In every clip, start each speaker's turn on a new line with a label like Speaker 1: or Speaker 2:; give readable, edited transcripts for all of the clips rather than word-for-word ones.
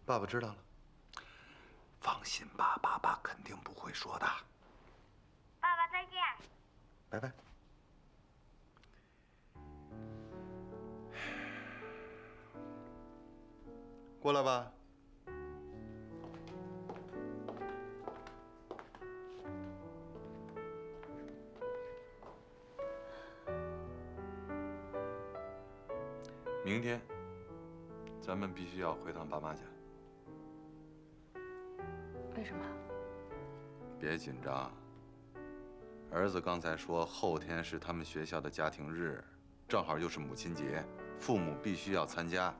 Speaker 1: 爸爸知道了。放心吧，爸爸肯定不会说的。
Speaker 2: 爸爸再见。
Speaker 1: 拜拜。过来吧。明天，咱们必须要回趟爸妈家。
Speaker 3: 为什么？
Speaker 1: 别紧张。儿子刚才说后天是他们学校的家庭日，正好又是母亲节，父母必须要参加。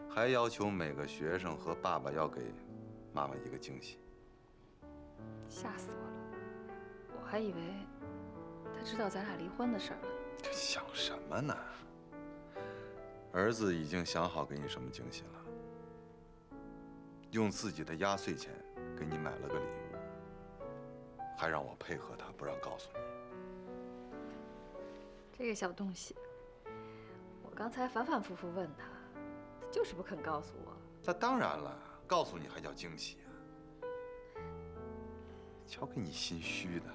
Speaker 1: 还要求每个学生和爸爸要给妈妈一个惊喜。
Speaker 3: 吓死我了！我还以为他知道咱俩离婚的事儿呢。
Speaker 1: 这想什么呢？儿子已经想好给你什么惊喜了，用自己的压岁钱给你买了个礼物，还让我配合他，不让告诉你。
Speaker 3: 这个小东西，我刚才反反复复问他，他就是不肯告诉我。
Speaker 1: 那当然了，告诉你还叫惊喜啊？瞧给你心虚的。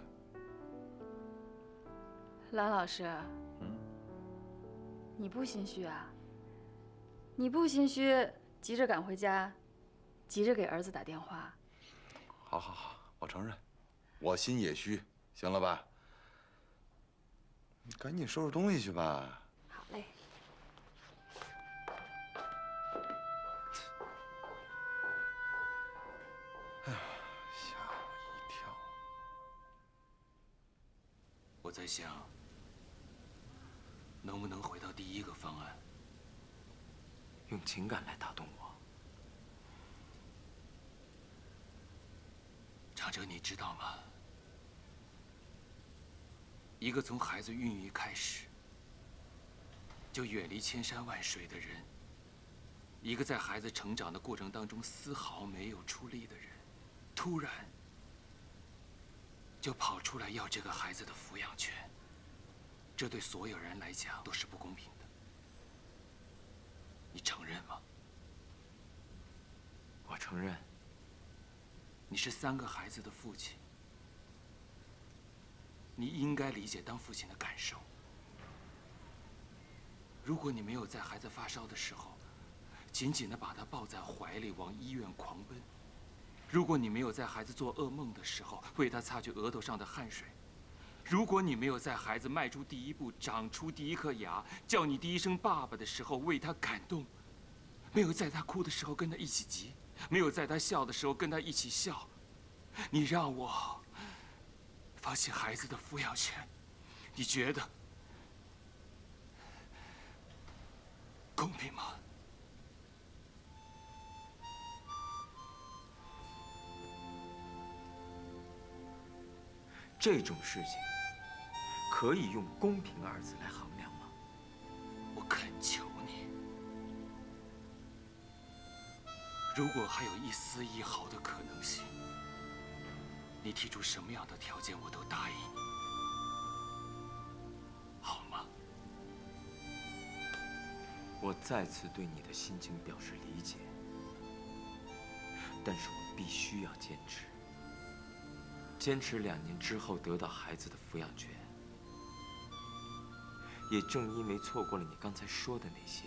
Speaker 3: 蓝老师，你不心虚啊？你不心虚，急着赶回家，急着给儿子打电话。
Speaker 1: 好，好，好，我承认，我心也虚，行了吧？你赶紧收拾东西去吧。
Speaker 3: 好嘞。
Speaker 1: 哎呀，吓我一跳。
Speaker 4: 我在想，能不能回到第一个方案，用情感来打动我。长哲，你知道吗？一个从孩子孕育开始就远离千山万水的人，一个在孩子成长的过程当中丝毫没有出力的人，突然就跑出来要这个孩子的抚养权，这对所有人来讲都是不公平的。你承认吗？
Speaker 5: 我承认。
Speaker 4: 你是3个孩子的父亲，你应该理解当父亲的感受。如果你没有在孩子发烧的时候，紧紧地把他抱在怀里往医院狂奔；如果你没有在孩子做噩梦的时候为他擦去额头上的汗水；如果你没有在孩子迈出第一步、长出第一颗牙、叫你第一声爸爸的时候为他感动，没有在他哭的时候跟他一起急，没有在他笑的时候跟他一起笑，你让我放弃孩子的抚养权，你觉得公平吗？
Speaker 5: 这种事情可以用公平2字来衡量吗？
Speaker 4: 我恳求你，如果还有一丝一毫的可能性，你提出什么样的条件我都答应你，好吗？
Speaker 5: 我再次对你的心情表示理解，但是我必须要坚持，坚持2年之后得到孩子的抚养权。也正因为错过了你刚才说的那些，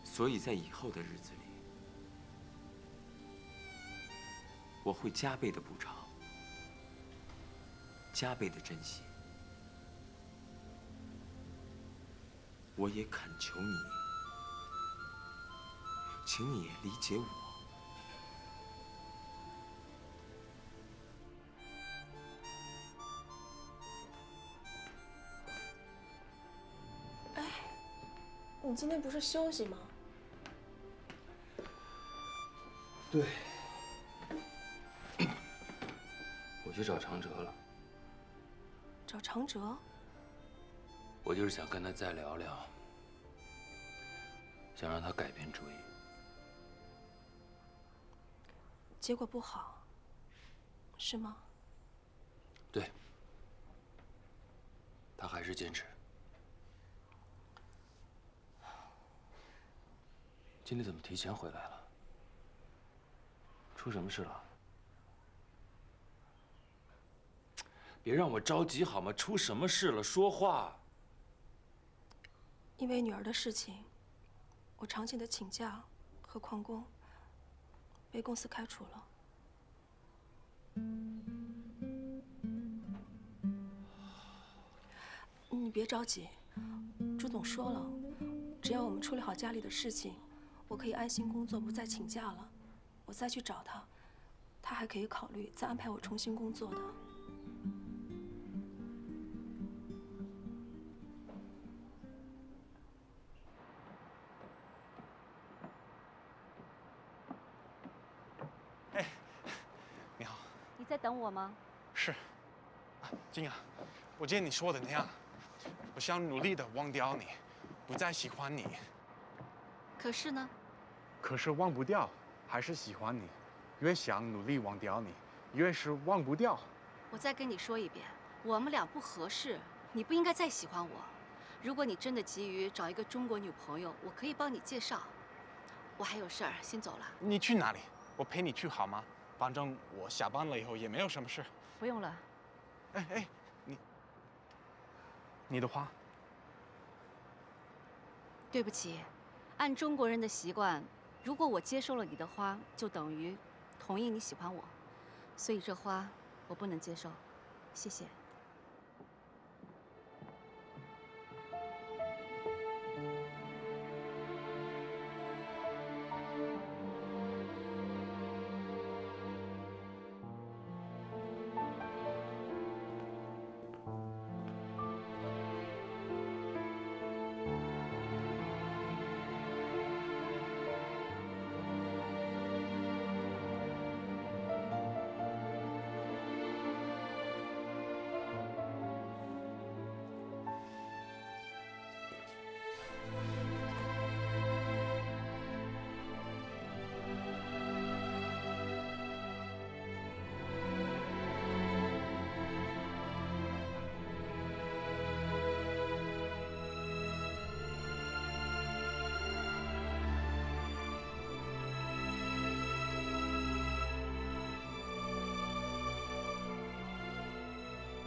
Speaker 5: 所以在以后的日子里，我会加倍的补偿，加倍的珍惜。我也恳求你，请你也理解我。
Speaker 6: 哎，你今天不是休息吗？
Speaker 4: 对，我去找长哲了。
Speaker 6: 找长哲？
Speaker 4: 我就是想跟他再聊聊，想让他改变主意。
Speaker 6: 结果不好，是吗？
Speaker 4: 对，他还是坚持。
Speaker 5: 经理怎么提前回来了？出什么事了？别让我着急好吗？出什么事了？说话。
Speaker 6: 因为女儿的事情，我长期的请假和旷工，被公司开除了。你别着急，朱总说了，只要我们处理好家里的事情，我可以安心工作，不再请假了。我再去找他，他还可以考虑再安排我重新工作的。
Speaker 7: 哎，你好。
Speaker 3: 你在等我吗？
Speaker 7: 是。静雅，我见你说的那样，我想努力的忘掉你，不再喜欢你。
Speaker 3: 可是呢？
Speaker 7: 可是忘不掉，还是喜欢你。越想努力忘掉你，越是忘不掉。
Speaker 8: 我再跟你说一遍，我们俩不合适，你不应该再喜欢我。如果你真的急于找一个中国女朋友，我可以帮你介绍。我还有事儿，先走了。
Speaker 7: 你去哪里？我陪你去好吗？反正我下班了以后也没有什么事。
Speaker 8: 不用了。
Speaker 7: 哎，你的花。
Speaker 8: 对不起，按中国人的习惯，如果我接受了你的花，就等于同意你喜欢我，所以这花我不能接受，谢谢。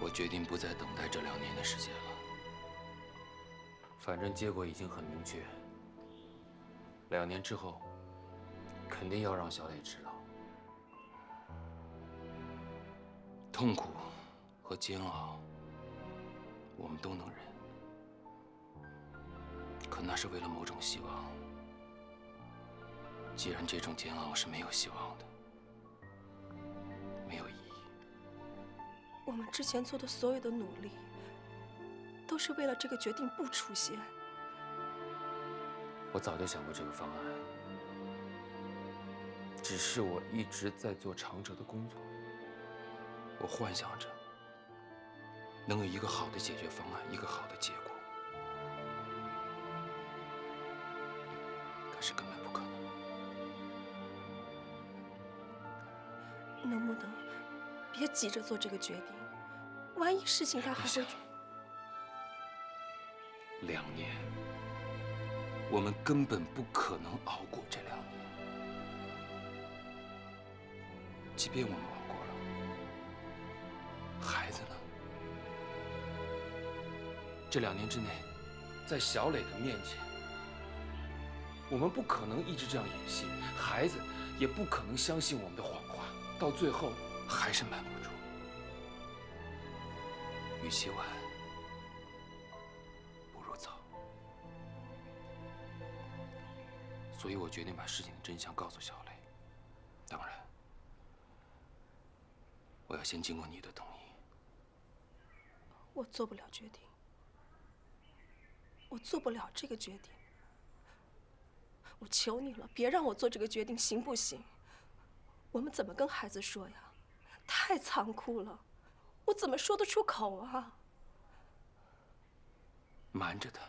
Speaker 5: 我决定不再等待这2年的时间了。反正结果已经很明确，2年之后，肯定要让小磊知道，痛苦和煎熬，我们都能忍，可那是为了某种希望。既然这种煎熬是没有希望的，没有意义。
Speaker 6: 我们之前做的所有的努力，都是为了这个决定不出现。
Speaker 5: 我早就想过这个方案，只是我一直在做长者的工作。我幻想着能有一个好的解决方案，一个好的结果，可是根本不可能。
Speaker 6: 能不能别急着做这个决定？万一事情它还会……
Speaker 5: 2年，我们根本不可能熬过这2年。即便我们熬过了，孩子呢？这2年之内，在小磊的面前，我们不可能一直这样演戏，孩子也不可能相信我们的谎话，到最后还是瞒不住。与其晚，不如早。所以我决定把事情的真相告诉小磊。当然，我要先经过你的同意。
Speaker 6: 我做不了决定，我做不了这个决定。我求你了，别让我做这个决定，行不行？我们怎么跟孩子说呀？太残酷了，我怎么说得出口啊？
Speaker 5: 瞒着他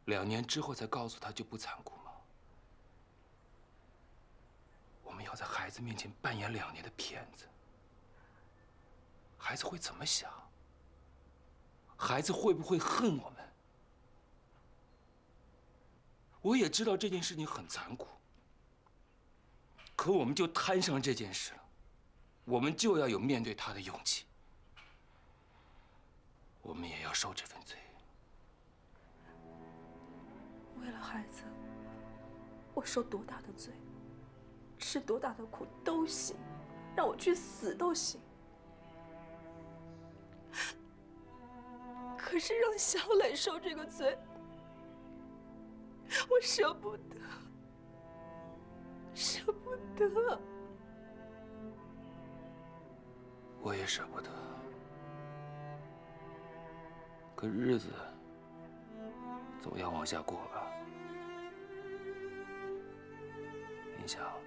Speaker 5: ，2年之后再告诉他，就不残酷吗？我们要在孩子面前扮演2年的骗子，孩子会怎么想？孩子会不会恨我们？我也知道这件事情很残酷，可我们就摊上这件事了，我们就要有面对它的勇气。我们也要受这份罪。
Speaker 6: 为了孩子，我受多大的罪，吃多大的苦都行，让我去死都行。可是让小磊受这个罪，我舍不得，舍不得。
Speaker 5: 我也舍不得，可日子总要往下过吧。林晓，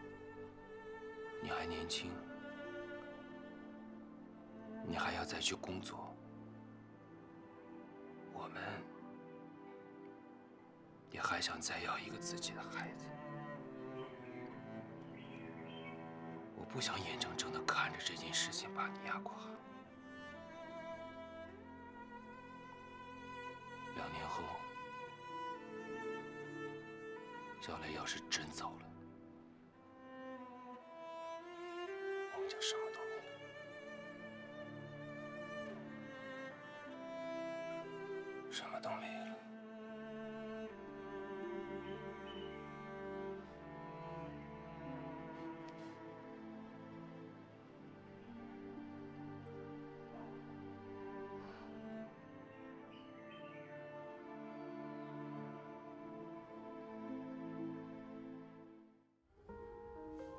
Speaker 5: 你还年轻，你还要再去工作。我们也还想再要一个自己的孩子。我不想眼睁睁地看着这件事情把你压垮。2年后，小磊要是真走了，我们就什么都没了。什么都没了。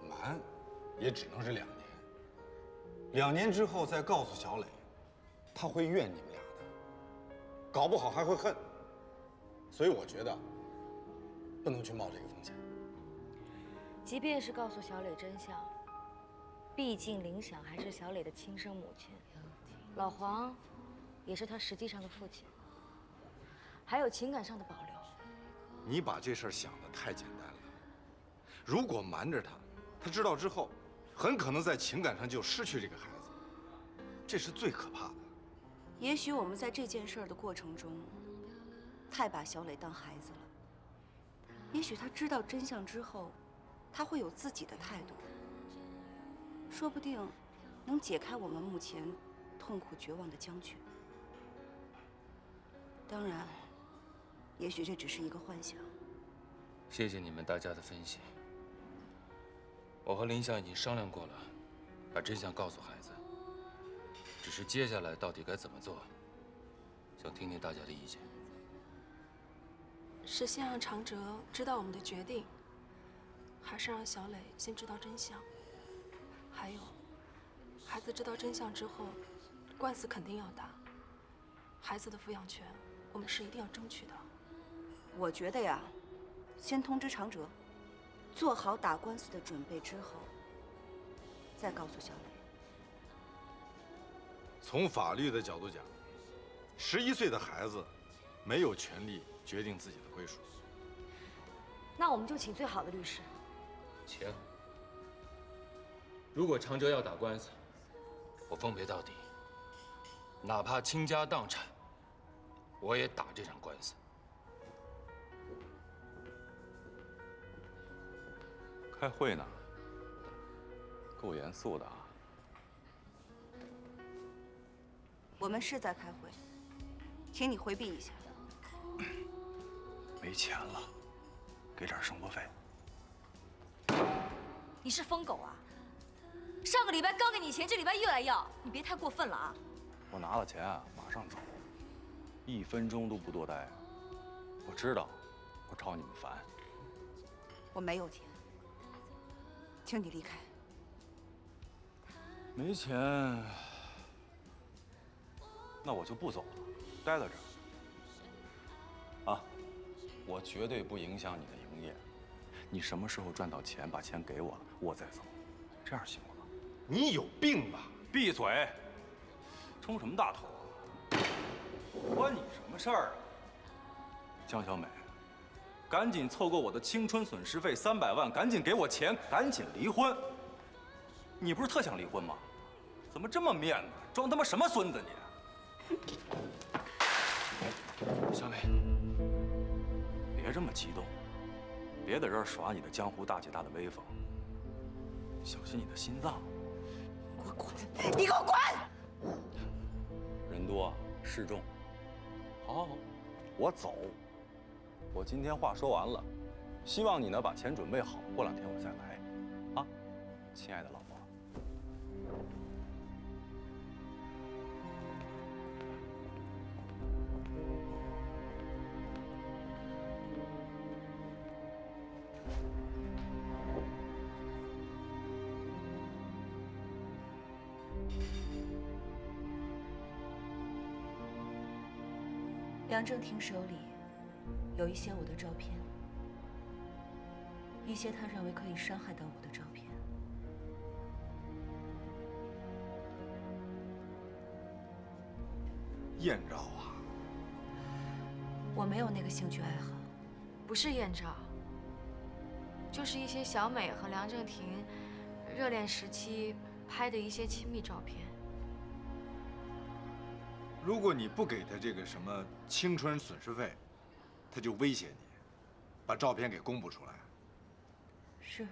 Speaker 9: 瞒，也只能是2年。2年之后再告诉小磊，他会怨你们俩的，搞不好还会恨。所以我觉得，不能去冒这个风险。
Speaker 10: 即便是告诉小磊真相，毕竟林想还是小磊的亲生母亲，老黄也是他实际上的父亲，还有情感上的保留。
Speaker 9: 你把这事儿想得太简单了。如果瞒着他，他知道之后，很可能在情感上就失去这个孩子，这是最可怕的。
Speaker 11: 也许我们在这件事儿的过程中，太把小磊当孩子了。也许他知道真相之后，他会有自己的态度，说不定能解开我们目前痛苦绝望的僵局。当然，也许这只是一个幻想。
Speaker 5: 谢谢你们大家的分析。我和林想已经商量过了，把真相告诉孩子。只是接下来到底该怎么做，想听听大家的意见。
Speaker 6: 是先让长哲知道我们的决定，还是让小磊先知道真相？还有，孩子知道真相之后，官司肯定要打，孩子的抚养权我们是一定要争取的。
Speaker 11: 我觉得呀，先通知长哲，做好打官司的准备之后，再告诉小磊。
Speaker 9: 从法律的角度讲，11岁的孩子没有权利决定自己的归属。
Speaker 10: 那我们就请最好的律师。
Speaker 5: 请。如果长哲要打官司，我奉陪到底，哪怕倾家荡产，我也打这场官司。
Speaker 1: 开会呢，够严肃的啊。
Speaker 11: 我们是在开会，请你回避一下。
Speaker 12: 没钱了，给点生活费。
Speaker 10: 你是疯狗啊！上个礼拜刚给你钱，这礼拜又来要，你别太过分了啊！
Speaker 12: 我拿了钱啊，马上走，1分钟都不多待。我知道，我找你们烦。
Speaker 11: 我没有钱，请你离开。
Speaker 12: 没钱，那我就不走了，待在这儿。啊，我绝对不影响你的营业。你什么时候赚到钱，把钱给我，我再走，这样行吗？
Speaker 9: 你有病吧！
Speaker 12: 闭嘴！冲什么大头啊？关你什么事儿啊？江小美，赶紧凑够我的青春损失费300万，赶紧给我钱，赶紧离婚。你不是特想离婚吗？怎么这么面子？装他妈什么孙子你？
Speaker 5: 小美，
Speaker 12: 别这么激动，别在这儿耍你的江湖大姐大的威风，小心你的心脏。
Speaker 11: 你给我滚！你给我滚！
Speaker 12: 人多势众，好，我走。我今天话说完了，希望你呢把钱准备好，过2天我再来，啊，亲爱的老婆。
Speaker 11: 梁正廷手里有一些我的照片，一些他认为可以伤害到我的照片。
Speaker 9: 艳照啊！
Speaker 11: 我没有那个兴趣爱好。
Speaker 10: 不是艳照，就是一些小美和梁正廷热恋时期拍的一些亲密照片。
Speaker 9: 如果你不给他这个什么青春损失费，他就威胁你，把照片给公布出来。
Speaker 11: 是。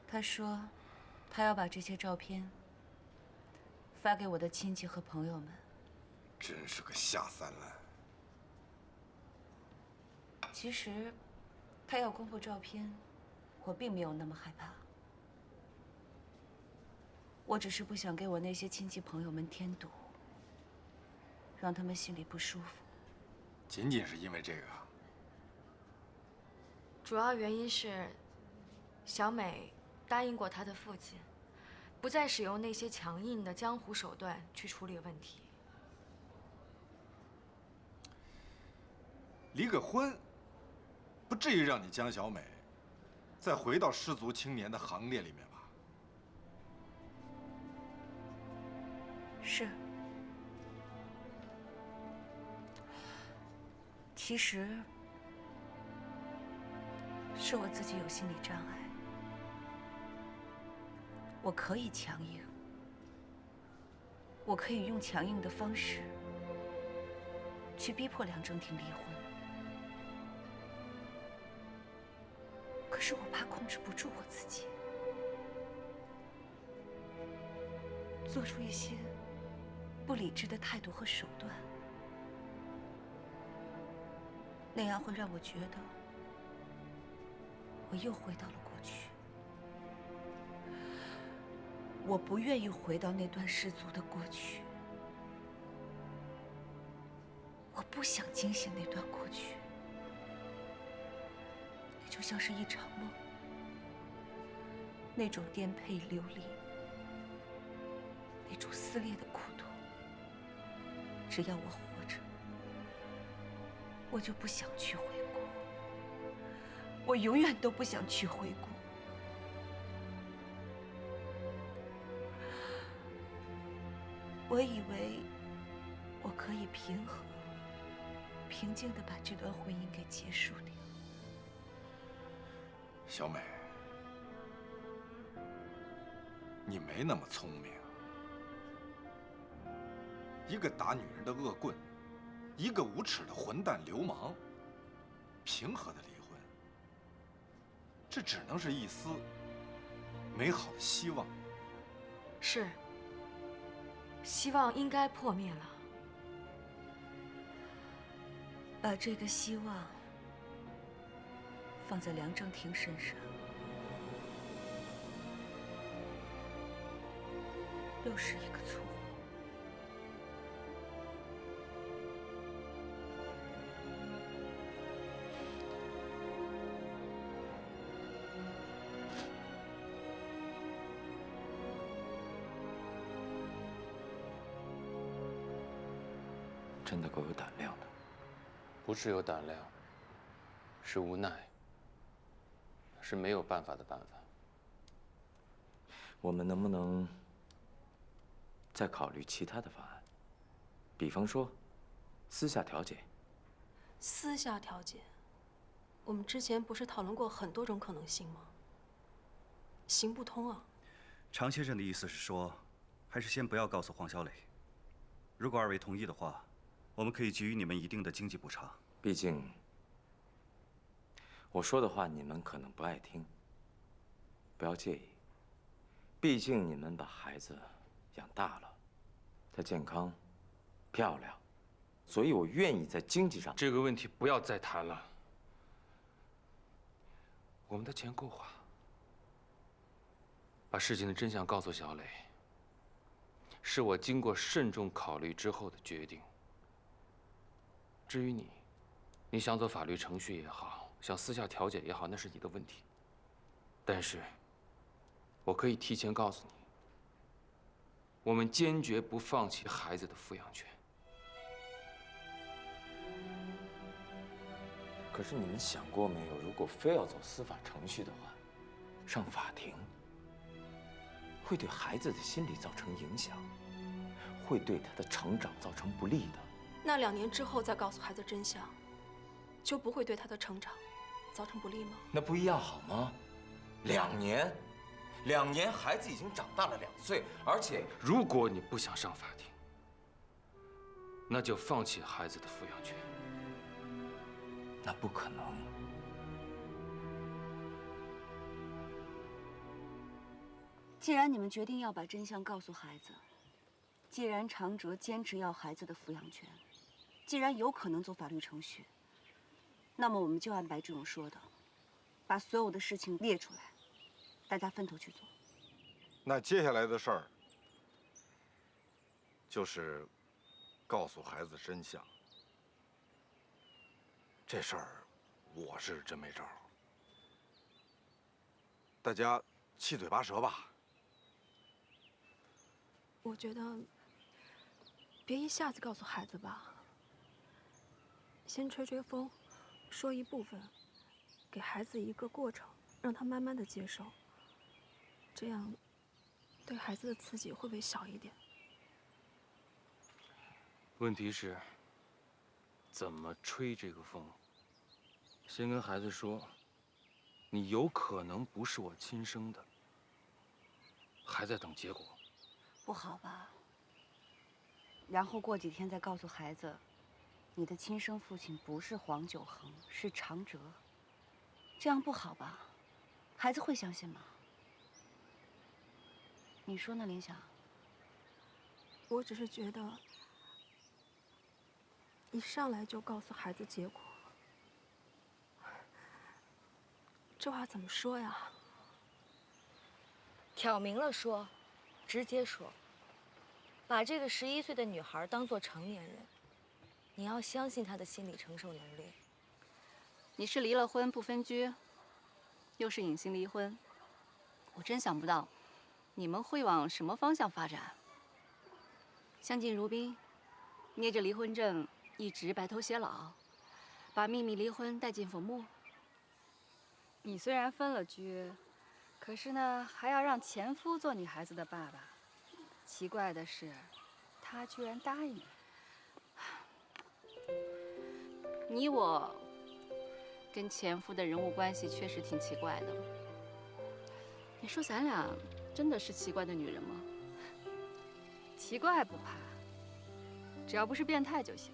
Speaker 11: 他说，他要把这些照片发给我的亲戚和朋友们。
Speaker 9: 真是个下三滥。
Speaker 11: 其实，他要公布照片，我并没有那么害怕。我只是不想给我那些亲戚朋友们添堵，让他们心里不舒服。
Speaker 9: 仅仅是因为这个？
Speaker 10: 主要原因是，小美答应过她的父亲，不再使用那些强硬的江湖手段去处理问题。
Speaker 9: 离个婚，不至于让你江小美再回到失足青年的行列里面吧？
Speaker 11: 是。其实是我自己有心理障碍。我可以强硬，我可以用强硬的方式去逼迫梁正廷离婚。可是我怕控制不住我自己，做出一些不理智的态度和手段，那样会让我觉得我又回到了过去。我不愿意回到那段失足的过去，我不想惊醒那段过去。那就像是一场梦，那种颠沛流离，那种撕裂的苦痛，只要我活着，我就不想去回顾，我永远都不想去回顾。我以为我可以平和、平静地把这段婚姻给结束掉。
Speaker 9: 小美，你没那么聪明。一个打女人的恶棍，一个无耻的混蛋流氓，平和的离婚，这只能是一丝美好的希望。
Speaker 10: 是，希望应该破灭了。
Speaker 11: 把这个希望放在梁正廷身上，又是一个错误。
Speaker 5: 真的够有胆量的。
Speaker 4: 不是有胆量，是无奈，是没有办法的办法。
Speaker 5: 我们能不能再考虑其他的方案？比方说，私下调解。
Speaker 6: 私下调解，我们之前不是讨论过很多种可能性吗？行不通啊。
Speaker 13: 常先生的意思是说，还是先不要告诉黄小磊。如果二位同意的话，我们可以给予你们一定的经济补偿。
Speaker 5: 毕竟，
Speaker 14: 我说的话你们可能不爱听，不要介意。毕竟你们把孩子养大了，她健康、漂亮，所以我愿意在经济上。
Speaker 5: 这个问题不要再谈了。我们的钱够花，把事情的真相告诉小磊，是我经过慎重考虑之后的决定。至于你，你想走法律程序也好，想私下调解也好，那是你的问题。但是，我可以提前告诉你，我们坚决不放弃孩子的抚养权。
Speaker 14: 可是你们想过没有，如果非要走司法程序的话，上法庭会对孩子的心理造成影响，会对他的成长造成不利的。
Speaker 6: 那2年之后再告诉孩子真相，就不会对他的成长造成不利吗？
Speaker 14: 那不一样好吗？2年，2年，孩子已经长大了2岁，而且
Speaker 5: 如果你不想上法庭，那就放弃孩子的抚养权。
Speaker 14: 那不可能。
Speaker 11: 既然你们决定要把真相告诉孩子，既然长哲坚持要孩子的抚养权，既然有可能走法律程序，那么我们就按白志勇说的，把所有的事情列出来，大家分头去做。
Speaker 9: 那接下来的事儿就是告诉孩子真相。这事儿我是真没招儿，大家七嘴八舌吧。
Speaker 6: 我觉得别一下子告诉孩子吧，先吹吹风，说一部分，给孩子一个过程，让他慢慢的接受，这样对孩子的刺激会不会小一点？
Speaker 5: 问题是，怎么吹这个风？先跟孩子说，你有可能不是我亲生的，还在等结果。
Speaker 11: 不好吧？然后过几天再告诉孩子，你的亲生父亲不是黄九恒，是长哲。这样不好吧？孩子会相信吗？你说呢，林晓？
Speaker 6: 我只是觉得，一上来就告诉孩子结果，这话怎么说呀？
Speaker 10: 挑明了说，直接说，把这个11岁的女孩当作成年人，你要相信她的心理承受能力。
Speaker 8: 你是离了婚不分居，又是隐形离婚，我真想不到你们会往什么方向发展。相敬如宾，捏着离婚证一直白头偕老，把秘密离婚带进坟墓。
Speaker 3: 你虽然分了居，可是呢，还要让前夫做你孩子的爸爸。奇怪的是，他居然答应了。
Speaker 8: 你我跟前夫的人物关系确实挺奇怪的。你说咱俩真的是奇怪的女人吗？
Speaker 3: 奇怪不怕，只要不是变态就行。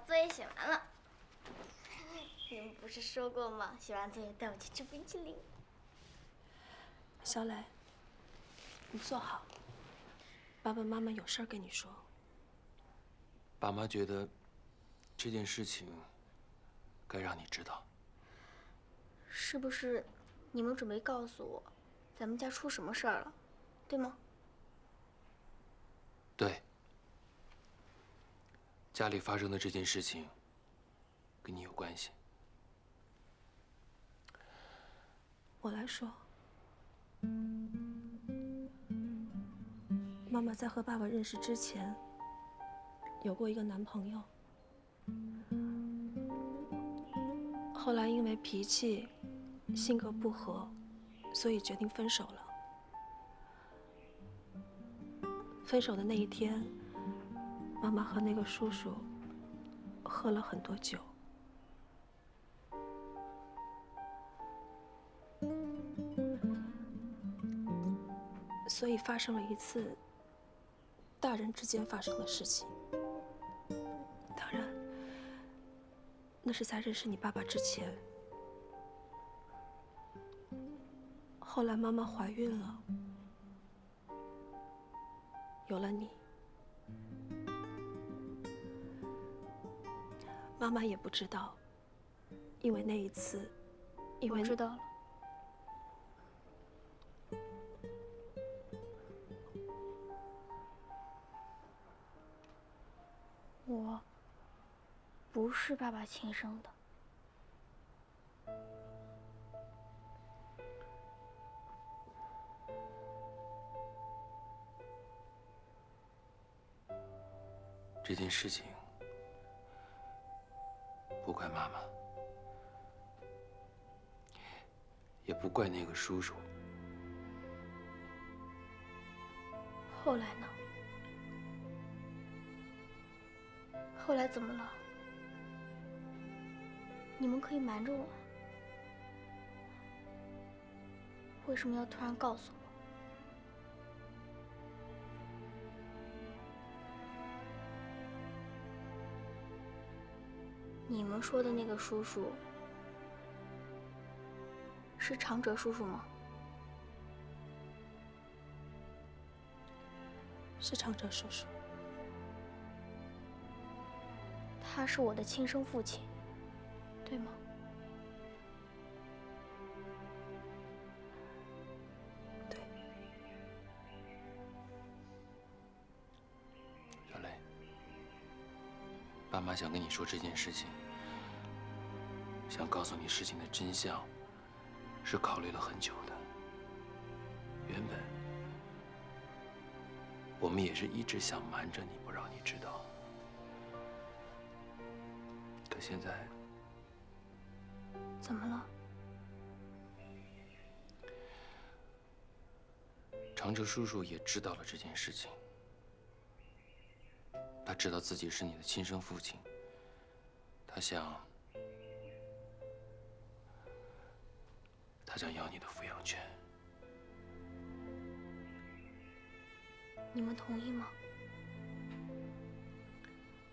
Speaker 2: 作业写完了，你们不是说过吗？写完作业带我去吃冰淇淋。
Speaker 6: 小磊，你坐好，爸爸妈妈有事儿跟你说。
Speaker 5: 爸妈觉得这件事情该让你知道。
Speaker 2: 是不是你们准备告诉我，咱们家出什么事儿了，对吗？
Speaker 5: 对。家里发生的这件事情，跟你有关系。
Speaker 6: 我来说，妈妈在和爸爸认识之前，有过一个男朋友，后来因为脾气、性格不合，所以决定分手了。分手的那一天，妈妈和那个叔叔喝了很多酒。所以发生了一次大人之间发生的事情。当然，那是在认识你爸爸之前。后来妈妈怀孕了，有了你。妈妈也不知道，因为那一次，因为
Speaker 2: 我知道了。我不是爸爸亲生的。
Speaker 5: 这件事情不怪妈妈，也不怪那个叔叔。
Speaker 2: 后来呢？后来怎么了？你们可以瞒着我，为什么要突然告诉我？你们说的那个叔叔是长哲叔叔吗？
Speaker 6: 是长哲叔叔。
Speaker 2: 他是我的亲生父亲，对吗？
Speaker 6: 对。
Speaker 5: 小雷，爸妈想跟你说这件事情，想告诉你事情的真相，是考虑了很久的。原本我们也是一直想瞒着你，不让你知道。可现在
Speaker 2: 怎么了？
Speaker 5: 长哲叔叔也知道了这件事情，他知道自己是你的亲生父亲，他想要你的抚养权。
Speaker 2: 你们同意吗？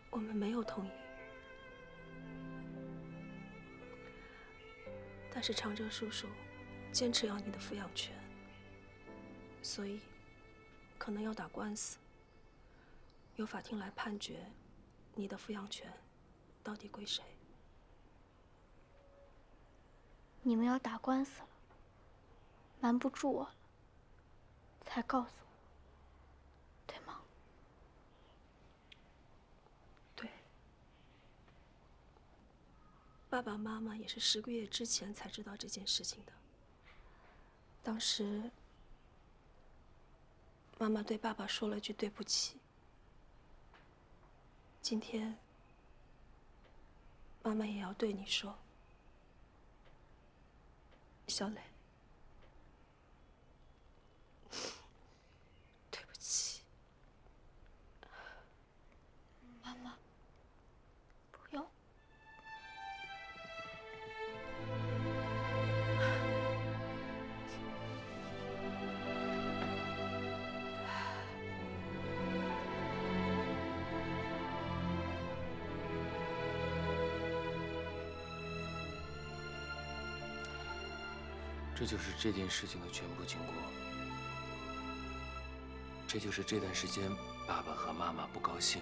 Speaker 6: 我们没有同意。但是长哲叔叔坚持要你的抚养权，所以可能要打官司，由法庭来判决你的抚养权到底归谁。
Speaker 2: 你们要打官司了，瞒不住我了，才告诉我，对吗？
Speaker 6: 对。爸爸妈妈也是10个月之前才知道这件事情的。当时，妈妈对爸爸说了句对不起。今天，妈妈也要对你说，小磊，对不起。
Speaker 2: 妈妈，不用。
Speaker 5: 这就是这件事情的全部经过，这就是这段时间爸爸和妈妈不高兴、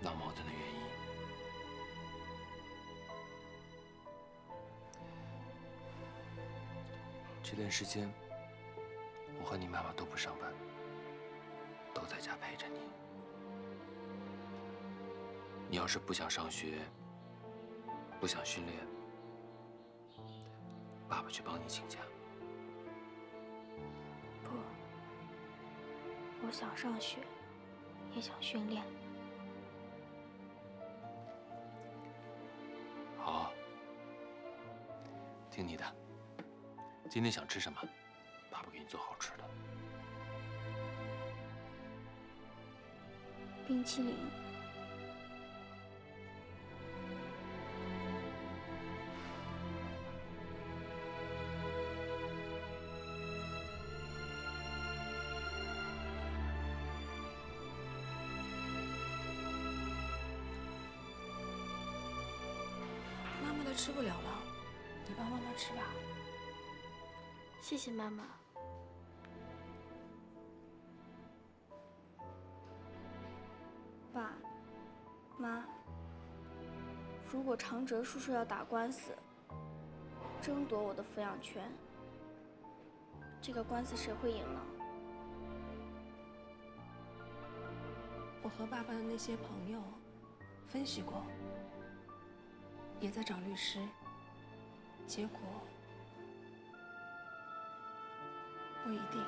Speaker 5: 闹矛盾的原因。这段时间，我和你妈妈都不上班，都在家陪着你。你要是不想上学，不想训练，爸爸去帮你请假。
Speaker 2: 不，我想上学，也想训练。
Speaker 5: 好，听你的。今天想吃什么，爸爸给你做好吃的。
Speaker 2: 冰淇淋。
Speaker 6: 妈妈的吃不了了，你帮妈妈吃吧。
Speaker 2: 谢谢妈妈。爸妈，如果长哲叔叔要打官司，争夺我的抚养权，这个官司谁会赢呢？
Speaker 6: 我和爸爸的那些朋友分析过，也在找律师，结果不一定。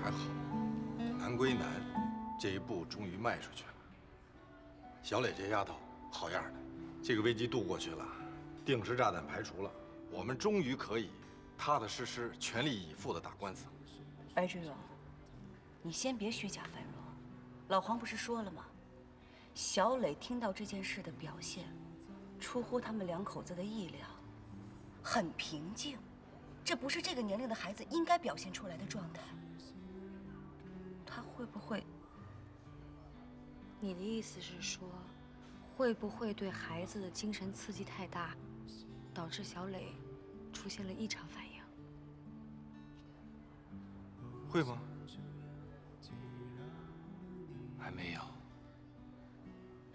Speaker 9: 还好，难归难，这一步终于迈出去了。小磊这丫头好样的，这个危机度过去了，定时炸弹排除了，我们终于可以踏踏实实、全力以赴地打官司。
Speaker 11: 白志荣，你先别虚假繁荣。老黄不是说了吗？小磊听到这件事的表现，出乎他们两口子的意料，很平静。这不是这个年龄的孩子应该表现出来的状态。他会不会？
Speaker 10: 你的意思是说，会不会对孩子的精神刺激太大，导致小磊出现了异常反应？
Speaker 9: 会吗？
Speaker 5: 还没有，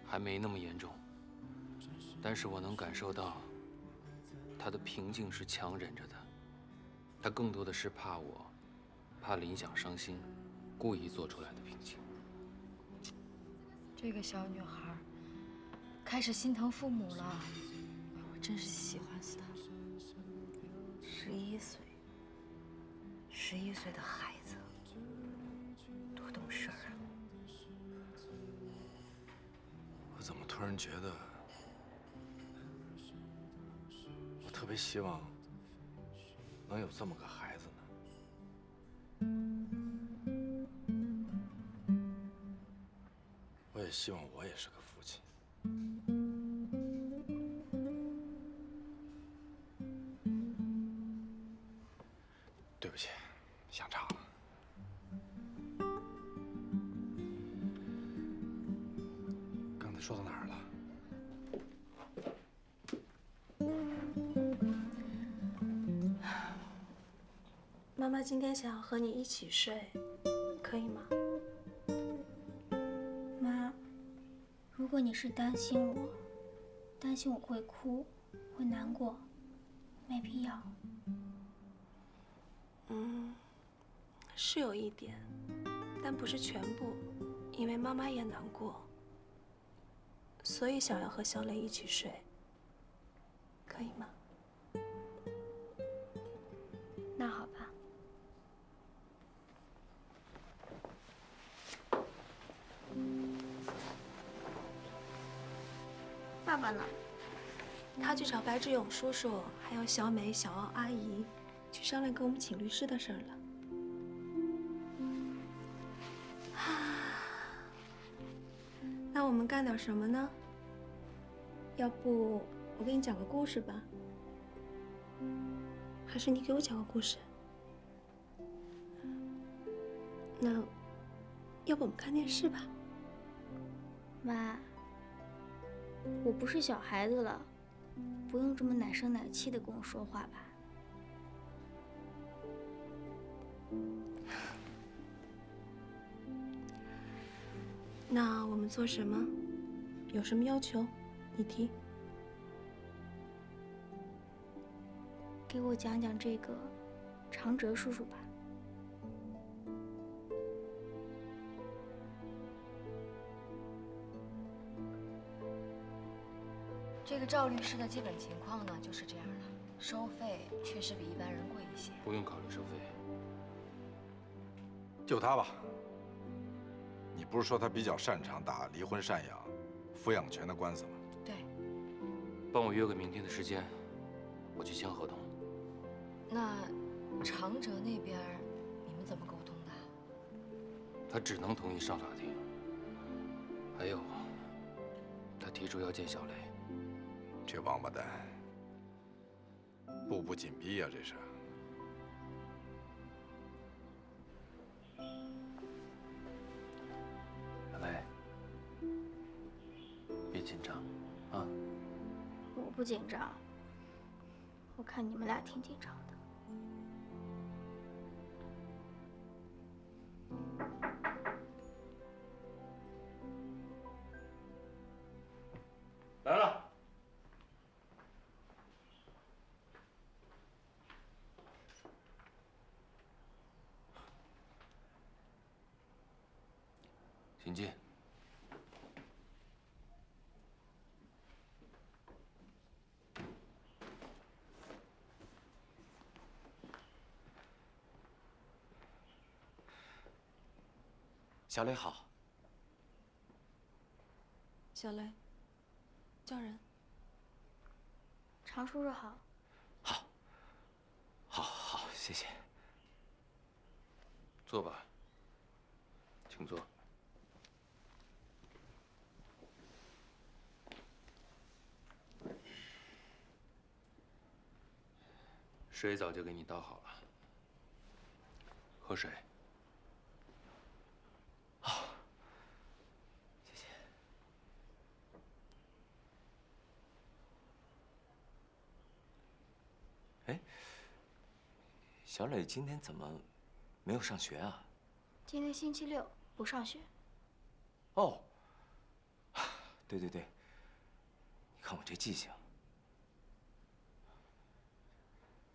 Speaker 5: 还没那么严重。但是我能感受到，他的平静是强忍着的，他更多的是怕我，怕林想伤心，故意做出来的平静。
Speaker 10: 这个小女孩开始心疼父母了，我真是喜欢死她。
Speaker 11: 11岁，11岁的孩子，多懂事儿啊！
Speaker 9: 我怎么突然觉得，我特别希望能有这么个孩子呢？我也希望我也是个父亲。对不起，想岔了。刚才说到哪儿了？
Speaker 6: 妈妈今天想要和你一起睡，可以吗？
Speaker 2: 妈，如果你是担心我会哭，会难过，没必要。
Speaker 6: 是有一点，但不是全部，因为妈妈也难过，所以想要和小磊一起睡，可以吗？
Speaker 2: 那好吧。爸爸呢？
Speaker 6: 他去找白志勇叔叔，还有小美、小奥阿姨，去商量跟我们请律师的事儿了。那我们干点什么呢？要不我给你讲个故事吧？还是你给我讲个故事？那要不我们看电视吧？
Speaker 2: 妈，我不是小孩子了，不用这么奶声奶气的跟我说话吧？
Speaker 6: 那我们做什么？有什么要求？你提。
Speaker 2: 给我讲讲这个长哲叔叔吧。
Speaker 10: 这个赵律师的基本情况呢，就是这样的，收费确实比一般人贵一些。
Speaker 5: 不用考虑收费，
Speaker 9: 就他吧。你不是说他比较擅长打离婚赡养、抚养权的官司吗？
Speaker 10: 对。
Speaker 5: 帮我约个明天的时间，我去签合同。
Speaker 10: 那长哲那边你们怎么沟通的？
Speaker 5: 他只能同意上法庭。还有，他提出要见小雷。
Speaker 9: 这王八蛋，步步紧逼呀，这是。
Speaker 5: 小雷，别紧张，啊。
Speaker 2: 我不紧张，我看你们俩挺紧张的。
Speaker 5: 来了。请进。
Speaker 14: 小雷好。
Speaker 6: 小雷，叫人。
Speaker 2: 常叔叔好。
Speaker 14: 好，谢谢。
Speaker 5: 坐吧，请坐。水早就给你倒好了，喝水。
Speaker 14: 好，谢谢。哎，小磊今天怎么没有上学啊？
Speaker 2: 今天星期六，不上学。
Speaker 14: 哦，对，你看我这记性，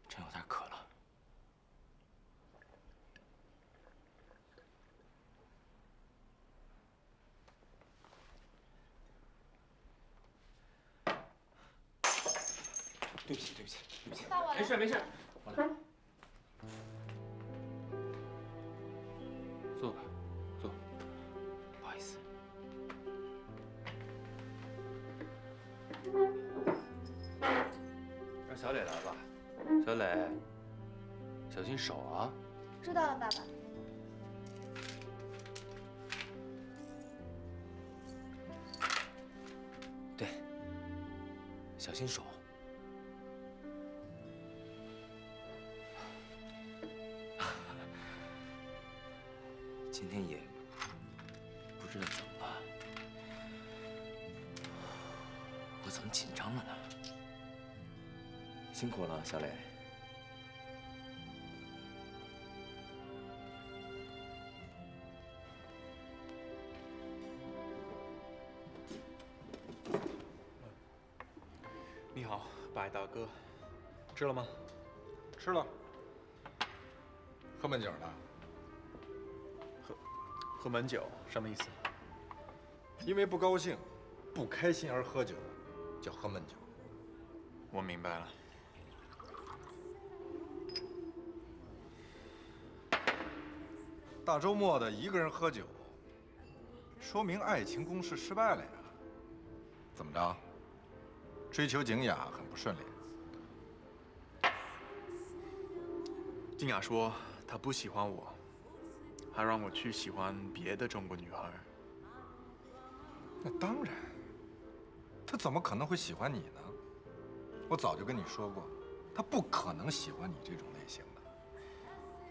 Speaker 14: 真有点渴了。对不起。
Speaker 2: 到我了。
Speaker 5: 没事，我来。坐吧，坐。
Speaker 14: 不好意思。
Speaker 5: 让小磊来吧。小磊，小心手啊。
Speaker 2: 知道了，爸爸。
Speaker 14: 对，小心手。今天也不知道怎么了，我怎么紧张了呢？辛苦了，小磊。
Speaker 7: 你好，白大哥，吃了吗？
Speaker 9: 吃了。喝闷酒呢？
Speaker 7: 喝闷酒什么意思？
Speaker 9: 因为不高兴、不开心而喝酒，叫喝闷酒。
Speaker 7: 我明白了。
Speaker 9: 大周末的一个人喝酒，说明爱情攻势失败了呀。怎么着？追求景雅很不顺利。
Speaker 7: 静雅说她不喜欢我，还让我去喜欢别的中国女孩。
Speaker 9: 那当然，她怎么可能会喜欢你呢？我早就跟你说过，她不可能喜欢你这种类型的，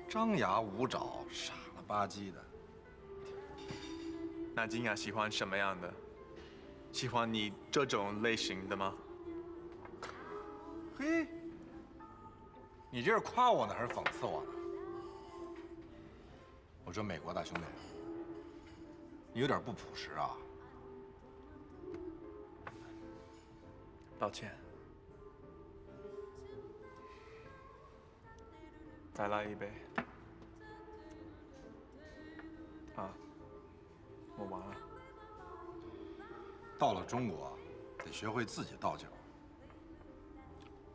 Speaker 9: 张牙舞爪、傻了吧唧的。
Speaker 7: 那静雅喜欢什么样的？喜欢你这种类型的吗？
Speaker 9: 嘿，你这是夸我呢，还是讽刺我呢？我说美国大兄弟，你有点不朴实啊。
Speaker 7: 抱歉。再来一杯。啊，我完了。
Speaker 9: 到了中国，得学会自己倒酒。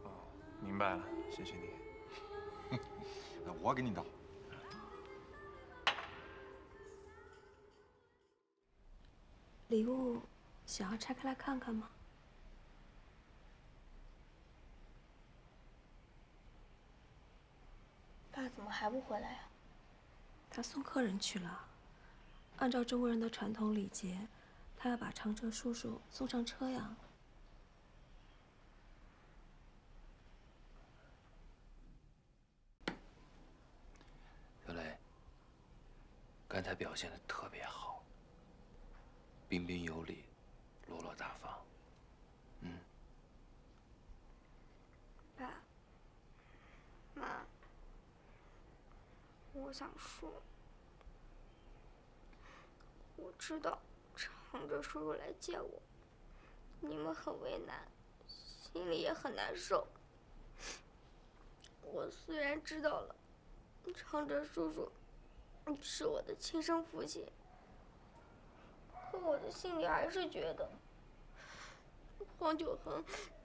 Speaker 7: 哦，明白了，谢谢你。
Speaker 9: 那我给你倒。
Speaker 6: 礼物想要拆开来看看吗？
Speaker 2: 爸怎么还不回来呀？
Speaker 6: 他送客人去了。按照中国人的传统礼节，他要把长哲叔叔送上车呀。
Speaker 5: 小磊，刚才表现得特别好，彬彬有礼，落落大方。
Speaker 2: 爸妈，我想说，我知道长哲叔叔来见我，你们很为难，心里也很难受。我虽然知道了长哲叔叔是我的亲生父亲，可我的心里还是觉得黄九恒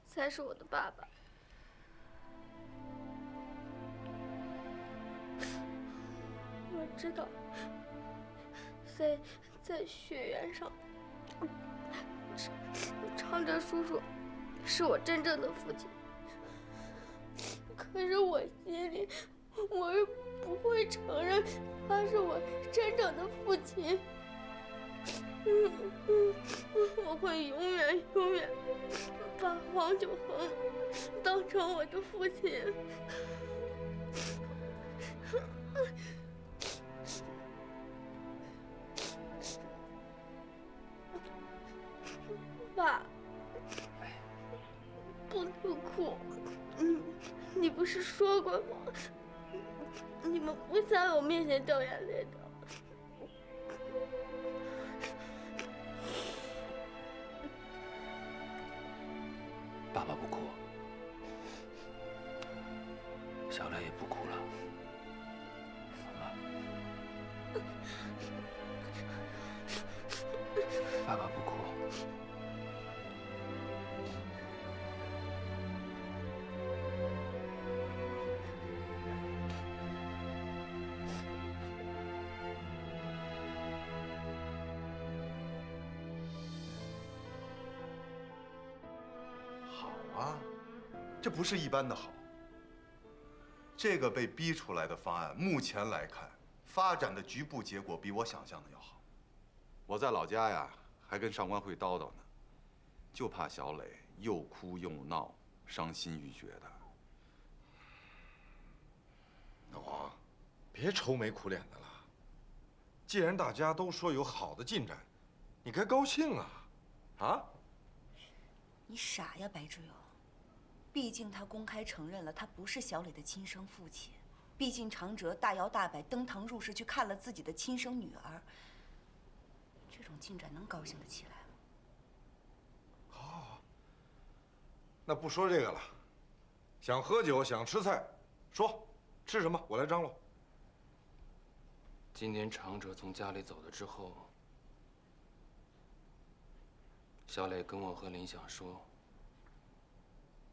Speaker 2: 才是我的爸爸。我知道，在血缘上，长哲叔叔是我真正的父亲。可是我心里，我是不会承认他是我真正的父亲。我会永远把黄九恒当成我的父亲。爸，不能哭。你不是说过吗？你们不在我面前掉眼泪的。
Speaker 5: 爸爸不哭，小磊也不哭了，好吗？爸爸不哭。
Speaker 1: 啊，这不是一般的好。这个被逼出来的方案，目前来看，发展的局部结果比我想象的要好。我在老家呀，还跟上官慧叨叨呢，就怕小磊又哭又闹，伤心欲绝的。
Speaker 9: 老黄，别愁眉苦脸的了。既然大家都说有好的进展，你该高兴啊！啊？
Speaker 11: 你傻呀，白志友。毕竟他公开承认了他不是小磊的亲生父亲，毕竟长哲大摇大摆登堂入室去看了自己的亲生女儿，这种进展能高兴得起来吗？
Speaker 9: 好，那不说这个了。想喝酒，想吃菜，说吃什么，我来张罗。
Speaker 5: 今天长哲从家里走了之后，小磊跟我和林想说，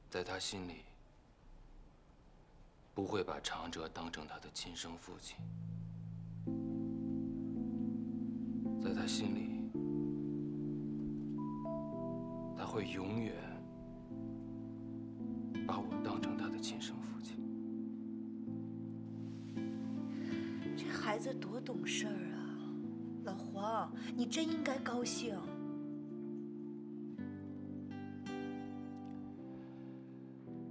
Speaker 5: 在他心里不会把长哲当成他的亲生父亲，在他心里，他会永远把我当成他的亲生父亲。
Speaker 11: 这孩子多懂事儿啊，老黄，你真应该高兴。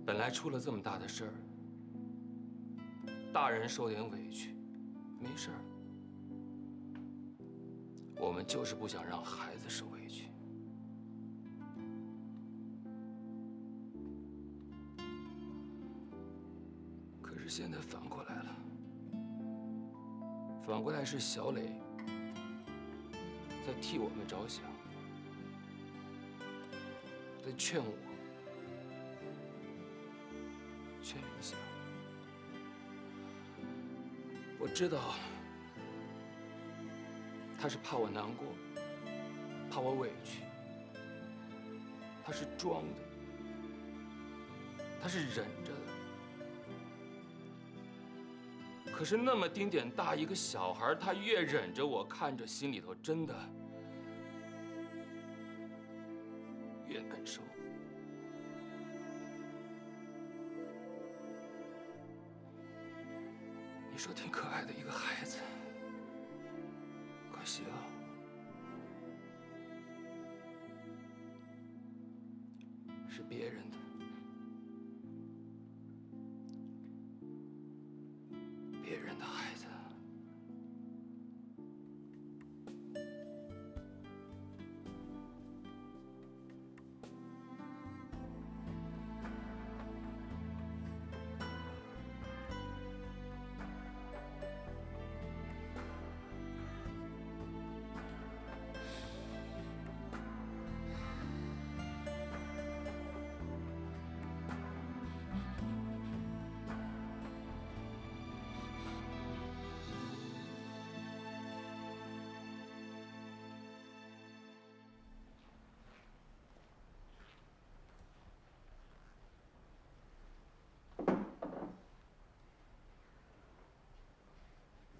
Speaker 5: 本来出了这么大的事儿，大人受点委屈，没事儿。我们就是不想让孩子受委屈。可是现在反过来了，反过来是小磊在替我们着想，在劝我。劝林想，我知道他是怕我难过，怕我委屈，他是装的，他是忍着的。可是那么丁点大一个小孩，他越忍着，我看着心里头真的说挺可爱的一个孩子，可惜了。是别人的，别人的孩子。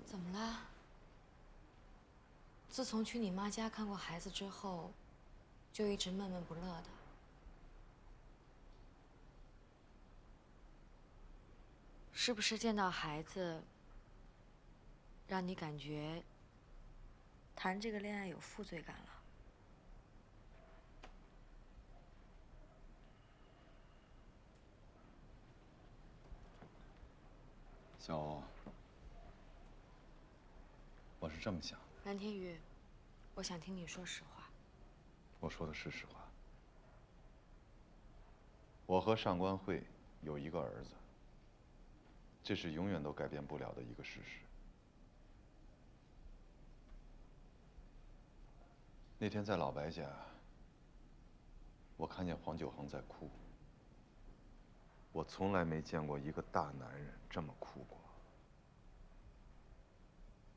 Speaker 10: 怎么了？自从去你妈家看过孩子之后，就一直闷闷不乐的。是不是见到孩子，让你感觉谈这个恋爱有负罪感了？
Speaker 1: 小欧，我是这么想的。
Speaker 10: 蓝天宇，我想听你说实话。
Speaker 1: 我说的是实话。我和上官慧有一个儿子，这是永远都改变不了的一个事实。那天在老白家，我看见黄九恒在哭。我从来没见过一个大男人这么哭过。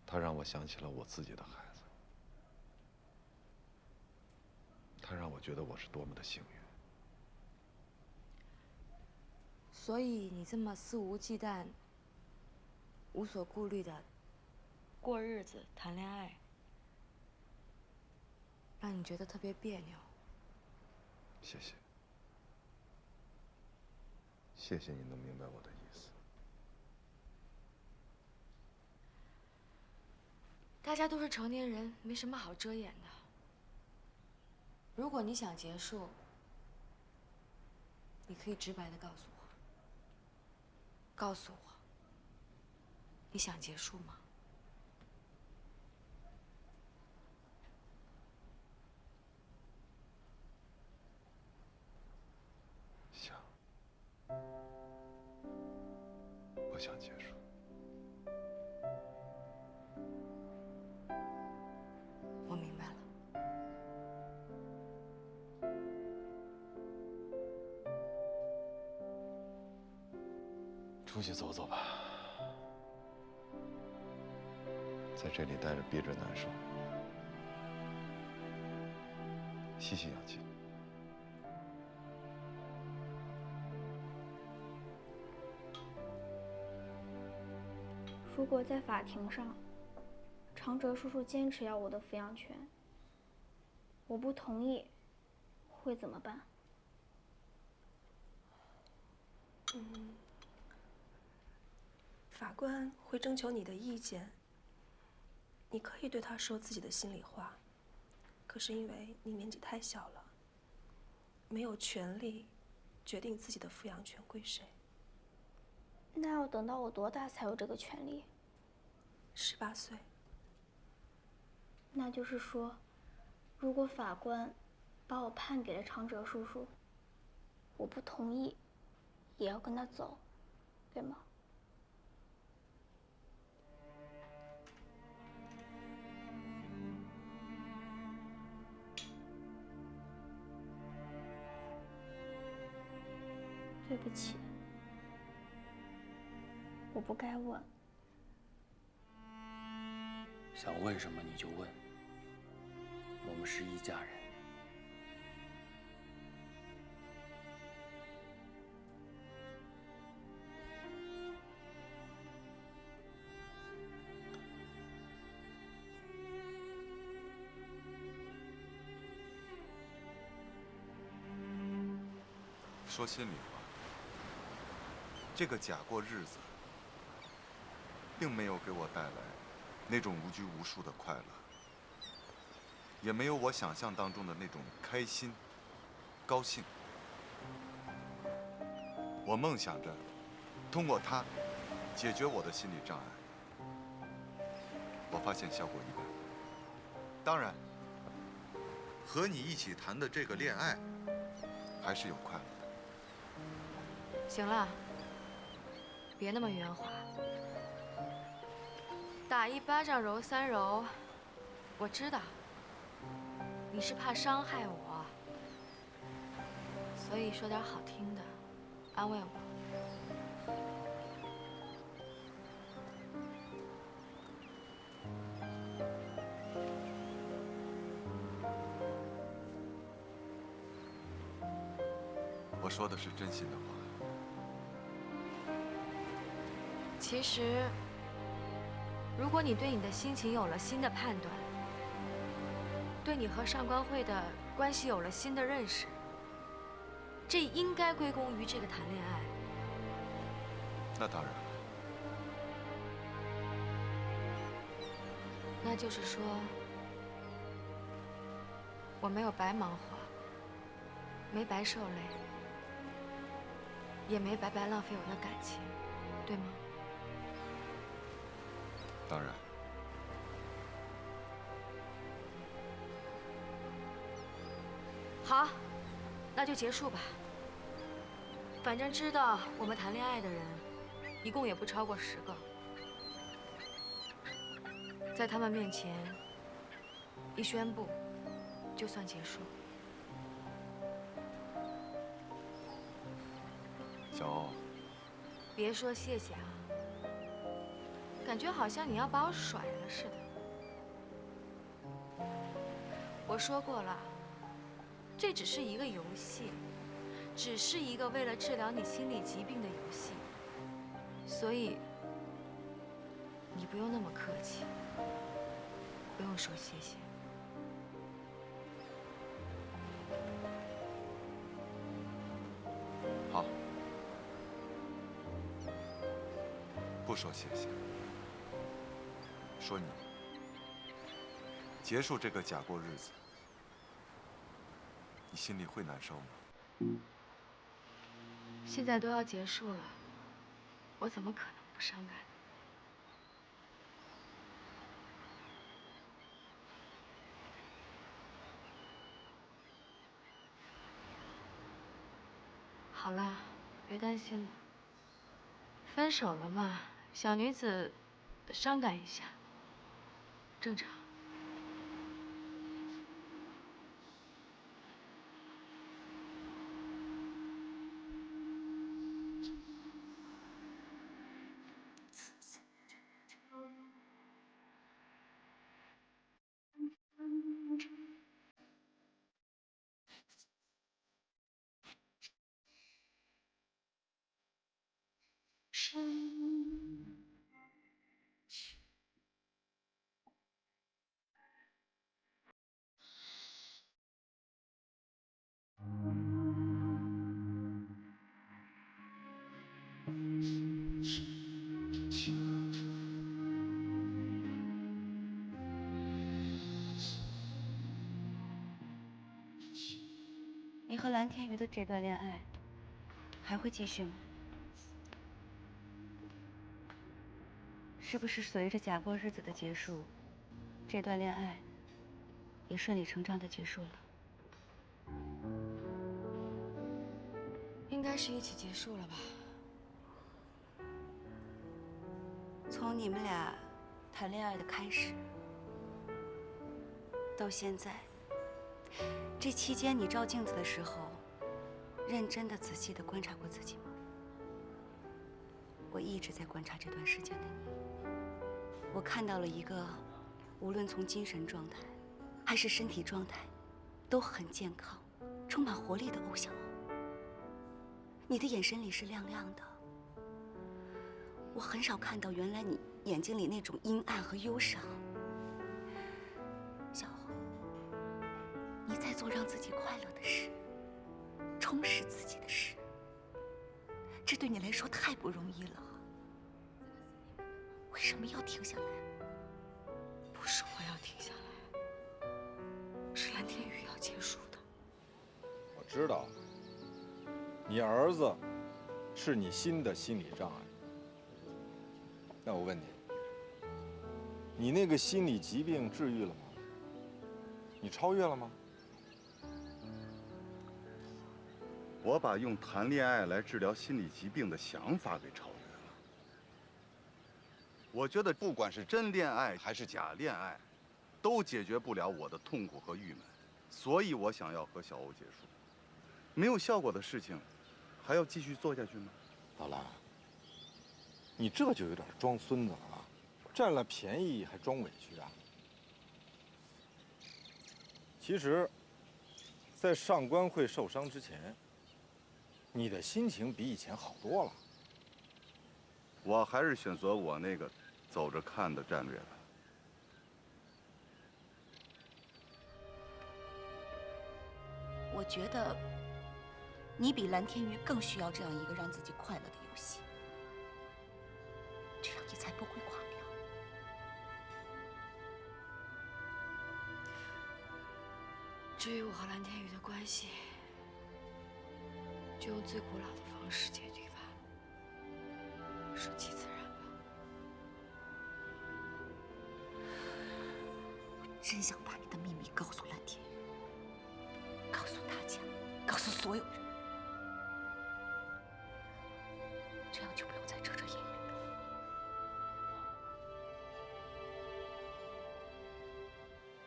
Speaker 1: 他让我想起了我自己的孩子，他让我觉得我是多么的幸运。
Speaker 10: 所以你这么肆无忌惮、无所顾虑的过日子、谈恋爱，让你觉得特别别扭。
Speaker 1: 谢谢，谢谢你能明白我的意思。
Speaker 10: 大家都是成年人，没什么好遮掩的。如果你想结束，你可以直白的告诉我。告诉我，你想结束吗？
Speaker 1: 想，我想结束。
Speaker 10: 我明白了。
Speaker 1: 出去走走吧，在这里待着憋着难受，吸吸氧气。
Speaker 2: 如果在法庭上，长哲叔叔坚持要我的抚养权，我不同意，会怎么办？
Speaker 6: 法官会征求你的意见。你可以对他说自己的心里话，可是因为你年纪太小了，没有权利决定自己的抚养权归谁。
Speaker 2: 那要等到我多大才有这个权利
Speaker 6: ？18岁。
Speaker 2: 那就是说，如果法官把我判给了长哲叔叔，我不同意，也要跟他走，对吗？对不起，我不该问。
Speaker 5: 想问什么你就问，我们是一家人。
Speaker 1: 说心里话，这个假过日子，并没有给我带来那种无拘无束的快乐，也没有我想象当中的那种开心、高兴。我梦想着通过它解决我的心理障碍，我发现效果一般。当然，和你一起谈的这个恋爱，还是有快乐的。
Speaker 10: 行了，别那么圆滑。打一巴掌揉三揉，我知道你是怕伤害我，所以说点好听的，安慰我。
Speaker 1: 我说的是真心的话。
Speaker 10: 其实，如果你对你的心情有了新的判断，对你和上官慧的关系有了新的认识，这应该归功于这个谈恋爱。
Speaker 1: 那当然了。
Speaker 10: 那就是说，我没有白忙活，没白受累，也没白白浪费我的感情，对吗？
Speaker 1: 当然。
Speaker 10: 好，那就结束吧。反正知道我们谈恋爱的人，一共也不超过10个。在他们面前，一宣布，就算结束。
Speaker 1: 小欧，
Speaker 10: 别说谢谢啊，感觉好像你要把我甩了似的。我说过了，这只是一个游戏，只是一个为了治疗你心理疾病的游戏，所以你不用那么客气，不用说谢谢。
Speaker 1: 好，不说谢谢，说你结束这个假过日子，你心里会难受吗？
Speaker 10: 现在都要结束了，我怎么可能不伤感？好了，别担心了。分手了嘛，小女子伤感一下，正常。
Speaker 11: 你和蓝天瑜的这段恋爱还会继续吗？是不是随着假过日子的结束，这段恋爱也顺理成章的结束了？
Speaker 10: 应该是一起结束了吧？
Speaker 11: 从你们俩谈恋爱的开始到现在，这期间你照镜子的时候，认真的、仔细的观察过自己吗？我一直在观察这段时间的你，我看到了一个无论从精神状态还是身体状态都很健康、充满活力的欧小欧。你的眼神里是亮亮的，我很少看到原来你眼睛里那种阴暗和忧伤。小欧，你在做让自己快乐的事，充实自己的事，这对你来说太不容易了。为什什么要停下来？
Speaker 10: 不是我要停下来，是蓝天宇要结束的。
Speaker 9: 我知道，你儿子是你新的心理障碍。那我问你，你那个心理疾病治愈了吗？你超越了吗？
Speaker 1: 我把用谈恋爱来治疗心理疾病的想法给超越了。我觉得不管是真恋爱还是假恋爱，都解决不了我的痛苦和郁闷，所以我想要和小欧结束。没有效果的事情，还要继续做下去吗？
Speaker 9: 老蓝，你这就有点装孙子了啊！占了便宜还装委屈啊！其实，在上官会受伤之前，你的心情比以前好多了。
Speaker 1: 我还是选择我那个走着看的战略吧。
Speaker 11: 我觉得你比蓝天宇更需要这样一个让自己快乐的游戏，这样你才不会垮掉。
Speaker 10: 至于我和蓝天宇的关系，就用最古老的方式解决吧，顺其自然吧。
Speaker 11: 我真想把你的秘密告诉蓝天宇，告诉大家，告诉所有人，这样就不用再遮遮掩掩了。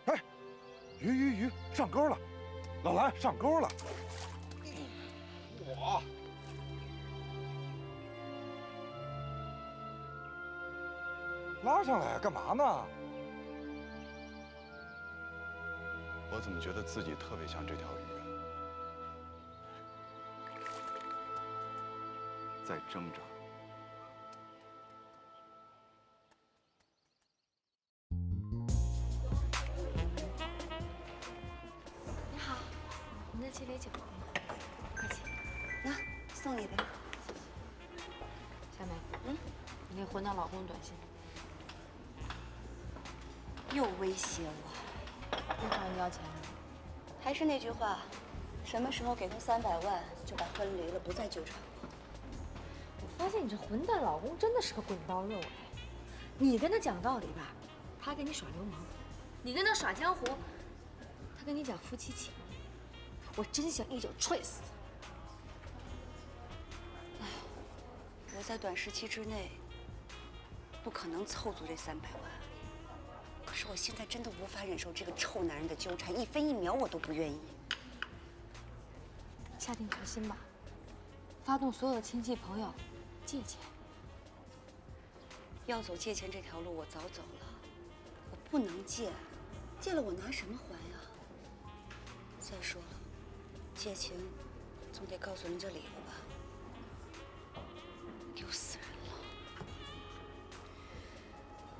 Speaker 9: 哎，鱼上钩了，老蓝上钩了。我拉上来干嘛呢？
Speaker 1: 我怎么觉得自己特别像这条鱼啊？在挣扎。
Speaker 10: 你好，您的鸡尾酒，客气。
Speaker 11: 那送你的。
Speaker 10: 小美，你给混蛋老公短信。
Speaker 11: 又威胁我，
Speaker 10: 又找你要钱了？
Speaker 11: 还是那句话，什么时候给他300万，就把婚离了，不再纠缠我。
Speaker 10: 我发现你这混蛋老公真的是个滚刀肉哎！你跟他讲道理吧，他跟你耍流氓；你跟他耍江湖，他跟你讲夫妻情。我真想一脚踹死他！
Speaker 11: 我在短时期之内不可能凑足这300万。可是我现在真的无法忍受这个臭男人的纠缠，1分1秒我都不愿意。
Speaker 10: 下定决心吧，发动所有的亲戚朋友借钱。
Speaker 11: 要走借钱这条路，我早走了。我不能借，借了我拿什么还呀？再说了，借钱总得告诉人家理了吧？丢死人了！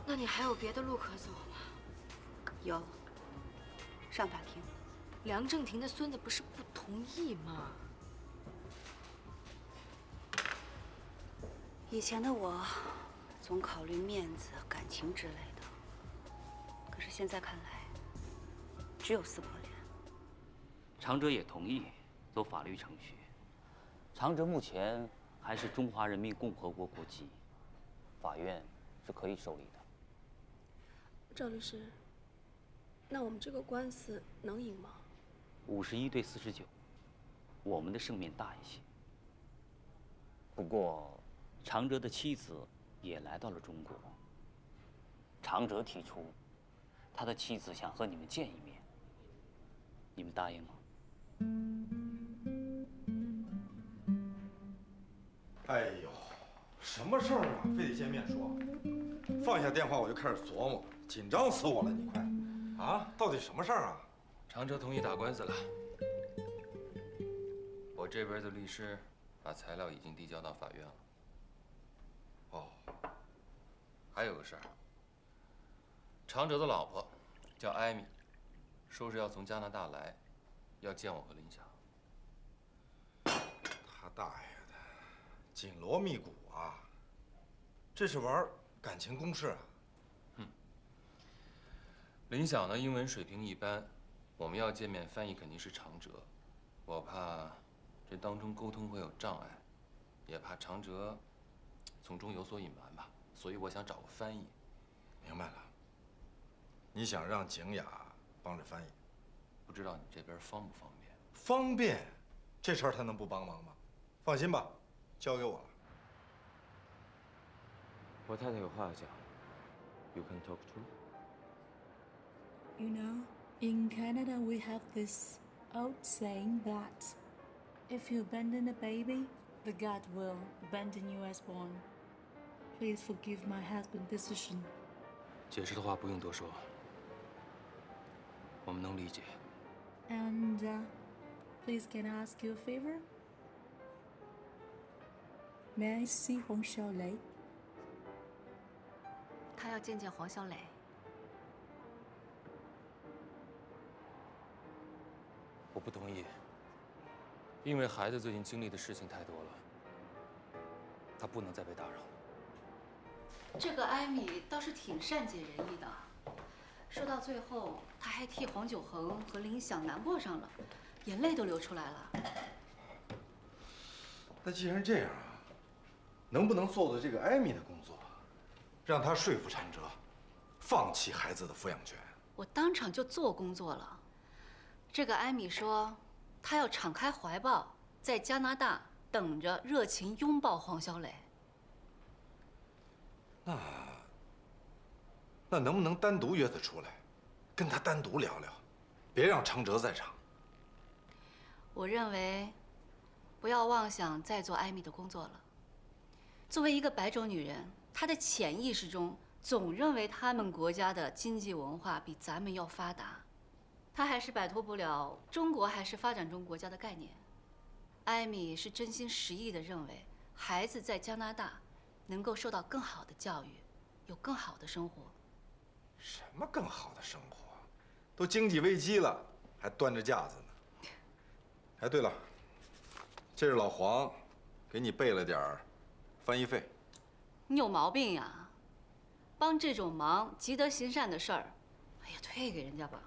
Speaker 10: 那你还有别的路可走吗？
Speaker 11: 有，上法庭。
Speaker 10: 梁正廷的孙子不是不同意吗？
Speaker 11: 以前的我总考虑面子、感情之类的，可是现在看来，只有撕破脸。
Speaker 15: 长哲也同意走法律程序。长哲目前还是中华人民共和国国籍，法院是可以受理的。
Speaker 6: 赵律师，那我们这个官司能赢吗
Speaker 15: 51对49，我们的胜面大一些。不过，长哲的妻子也来到了中国。长哲提出，他的妻子想和你们见一面，你们答应吗？
Speaker 9: 哎呦，什么事儿啊？非得见面说？放下电话我就开始琢磨，紧张死我了！你快，啊，到底什么事儿啊？
Speaker 5: 长哲同意打官司了。我这边的律师把材料已经递交到法院了。哦，还有个事儿，长哲的老婆叫艾米，说是要从加拿大来，要见我和林霞。
Speaker 9: 他大爷的，紧锣密鼓啊！这是玩感情攻势啊。
Speaker 5: 林晓呢，英文水平一般，我们要见面，翻译肯定是长哲。我怕这当中沟通会有障碍，也怕长哲从中有所隐瞒吧，所以我想找个翻译。
Speaker 9: 明白了，你想让景雅帮着翻译？
Speaker 5: 不知道你这边方不方便？
Speaker 9: 方便，这事儿他能不帮忙吗？放心吧，交给我了。
Speaker 14: 我太太有话要讲。You can talk to.
Speaker 16: You know, in Canada we have this old saying that if you abandon a baby, the God will abandon you as born. Please forgive my husband's decision.
Speaker 5: 解释的话不用多说，我们能理解。
Speaker 16: And please can I ask you a favor? May I see Huang Xiaolei?
Speaker 8: 他要见见黄小磊。
Speaker 5: 我不同意，因为孩子最近经历的事情太多了，他不能再被打扰。
Speaker 8: 这个艾米倒是挺善解人意的，说到最后，他还替黄九恒和林想难过上了，眼泪都流出来了。
Speaker 9: 那既然这样啊，能不能做做这个艾米的工作，让她说服长哲，放弃孩子的抚养权？
Speaker 8: 我当场就做工作了。这个艾米说，她要敞开怀抱，在加拿大等着热情拥抱黄小磊。
Speaker 9: 那能不能单独约他出来，跟他单独聊聊，别让长哲在场？
Speaker 8: 我认为，不要妄想再做艾米的工作了。作为一个白种女人，她的潜意识中总认为他们国家的经济文化比咱们要发达，她还是摆脱不了中国还是发展中国家的概念。艾米是真心实意地认为，孩子在加拿大能够受到更好的教育，有更好的生活。
Speaker 9: 什么更好的生活？都经济危机了，还端着架子呢。哎，对了，这是老黄给你备了点儿翻译费。
Speaker 8: 你有毛病呀！帮这种忙、积德行善的事儿，哎呀，退给人家吧。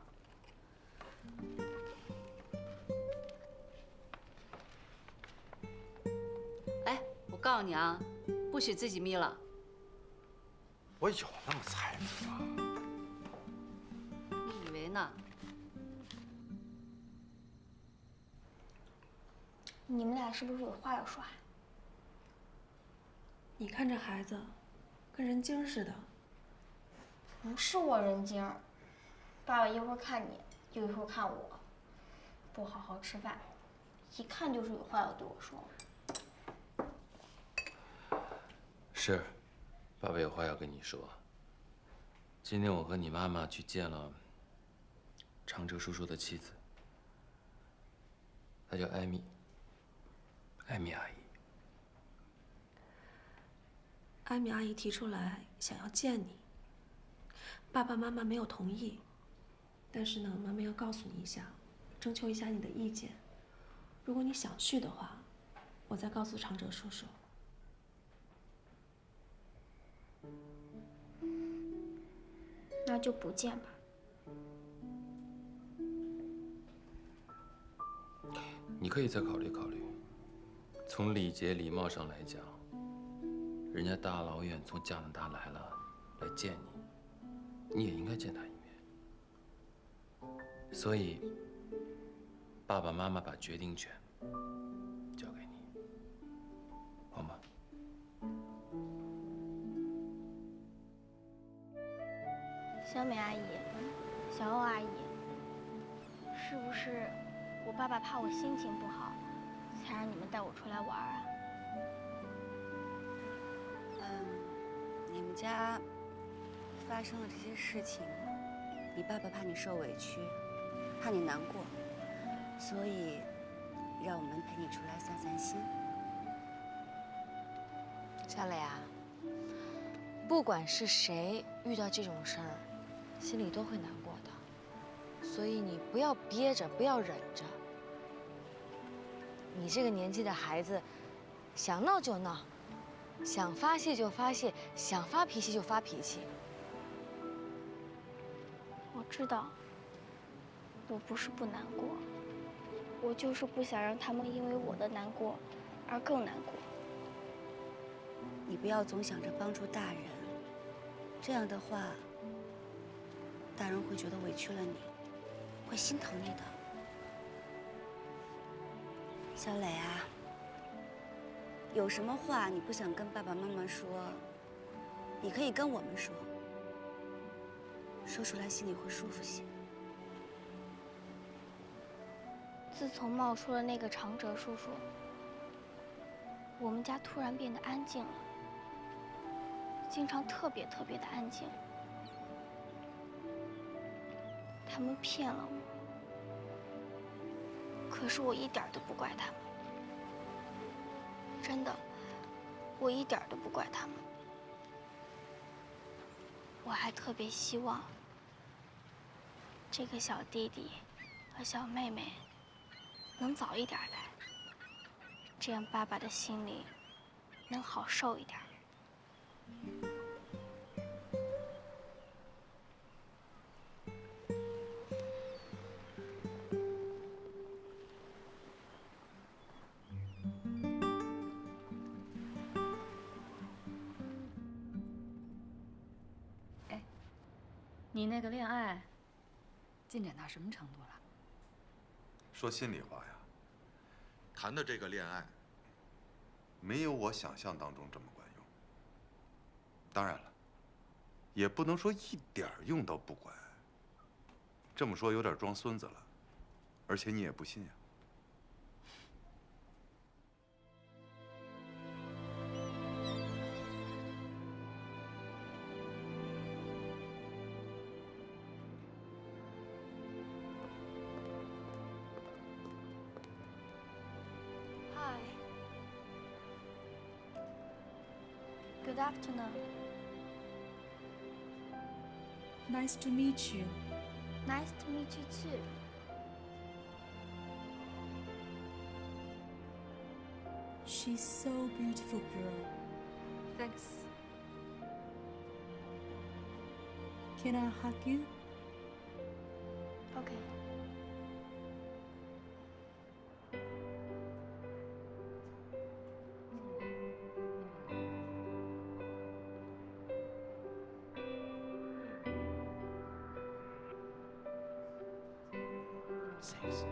Speaker 8: 哎，我告诉你啊，不许自己眯了。
Speaker 9: 我有那么财富吗？
Speaker 8: 你以为呢？
Speaker 2: 你们俩是不是有话要说啊？
Speaker 6: 你看这孩子，跟人精似的。
Speaker 2: 不是我人精，爸爸一会儿看你，又一会儿看我，不好好吃饭，一看就是有话要对我说。
Speaker 5: 是，爸爸有话要跟你说。今天我和你妈妈去见了长哲叔叔的妻子，她叫艾米，艾米阿姨。
Speaker 6: 艾米阿姨提出来想要见你，爸爸妈妈没有同意，但是呢，妈妈要告诉你一下，征求一下你的意见。如果你想去的话，我再告诉长哲叔叔。
Speaker 2: 那就不见吧。
Speaker 5: 你可以再考虑考虑。从礼节礼貌上来讲，人家大老远从加拿大来了，来见你，你也应该见他一面。所以，爸爸妈妈把决定权交给你，好吗？
Speaker 2: 小美阿姨，小欧阿姨，是不是我爸爸怕我心情不好，才让你们带我出来玩啊？
Speaker 11: 你们家发生了这些事情，你爸爸怕你受委屈，怕你难过，所以让我们陪你出来散散心。
Speaker 10: 小磊啊，不管是谁遇到这种事儿，心里都会难过的，所以你不要憋着，不要忍着。你这个年纪的孩子，想闹就闹，想发泄就发泄，想发脾气就发脾气。
Speaker 2: 我知道，我不是不难过，我就是不想让他们因为我的难过而更难过。
Speaker 11: 你不要总想着帮助大人，这样的话，大人会觉得委屈了你，会心疼你的。小磊啊，有什么话你不想跟爸爸妈妈说，你可以跟我们说，说出来心里会舒服些。
Speaker 2: 自从冒出了那个长哲叔叔，我们家突然变得安静了，经常特别的安静。他们骗了我，可是我一点都不怪他们，真的，我一点都不怪他们。我还特别希望这个小弟弟和小妹妹能早一点来，这样爸爸的心里能好受一点。
Speaker 3: 你那个恋爱进展到什么程度了？
Speaker 1: 说心里话呀，谈的这个恋爱，没有我想象当中这么管用。当然了，也不能说一点用都不管。这么说有点装孙子了，而且你也不信呀。
Speaker 2: Good afternoon.
Speaker 16: Nice to meet you.
Speaker 2: Nice to meet you too.
Speaker 16: She's so beautiful, girl.
Speaker 3: Thanks.
Speaker 16: Can I hug you?
Speaker 2: Okay.
Speaker 12: Thanks.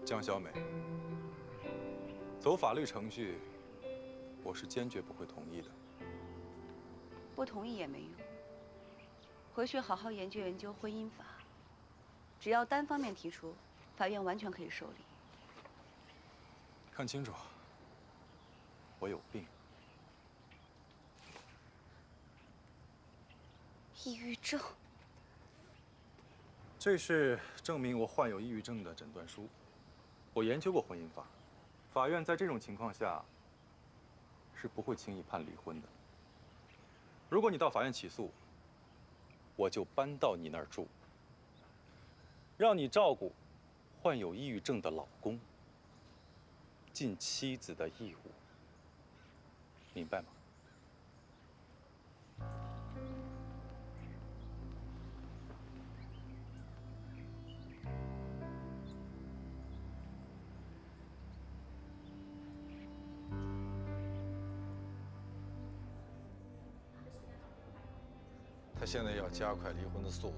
Speaker 12: 江小美，走法律程序，我是坚决不会同意的。
Speaker 11: 不同意也没用，回去好好研究研究婚姻法。只要单方面提出，法院完全可以受理。
Speaker 12: 看清楚，我有病。
Speaker 11: 抑郁症。
Speaker 12: 这是证明我患有抑郁症的诊断书。我研究过婚姻法，法院在这种情况下是不会轻易判离婚的。如果你到法院起诉，我就搬到你那儿住，让你照顾患有抑郁症的老公，尽妻子的义务，明白吗？
Speaker 9: 他现在要加快离婚的速度，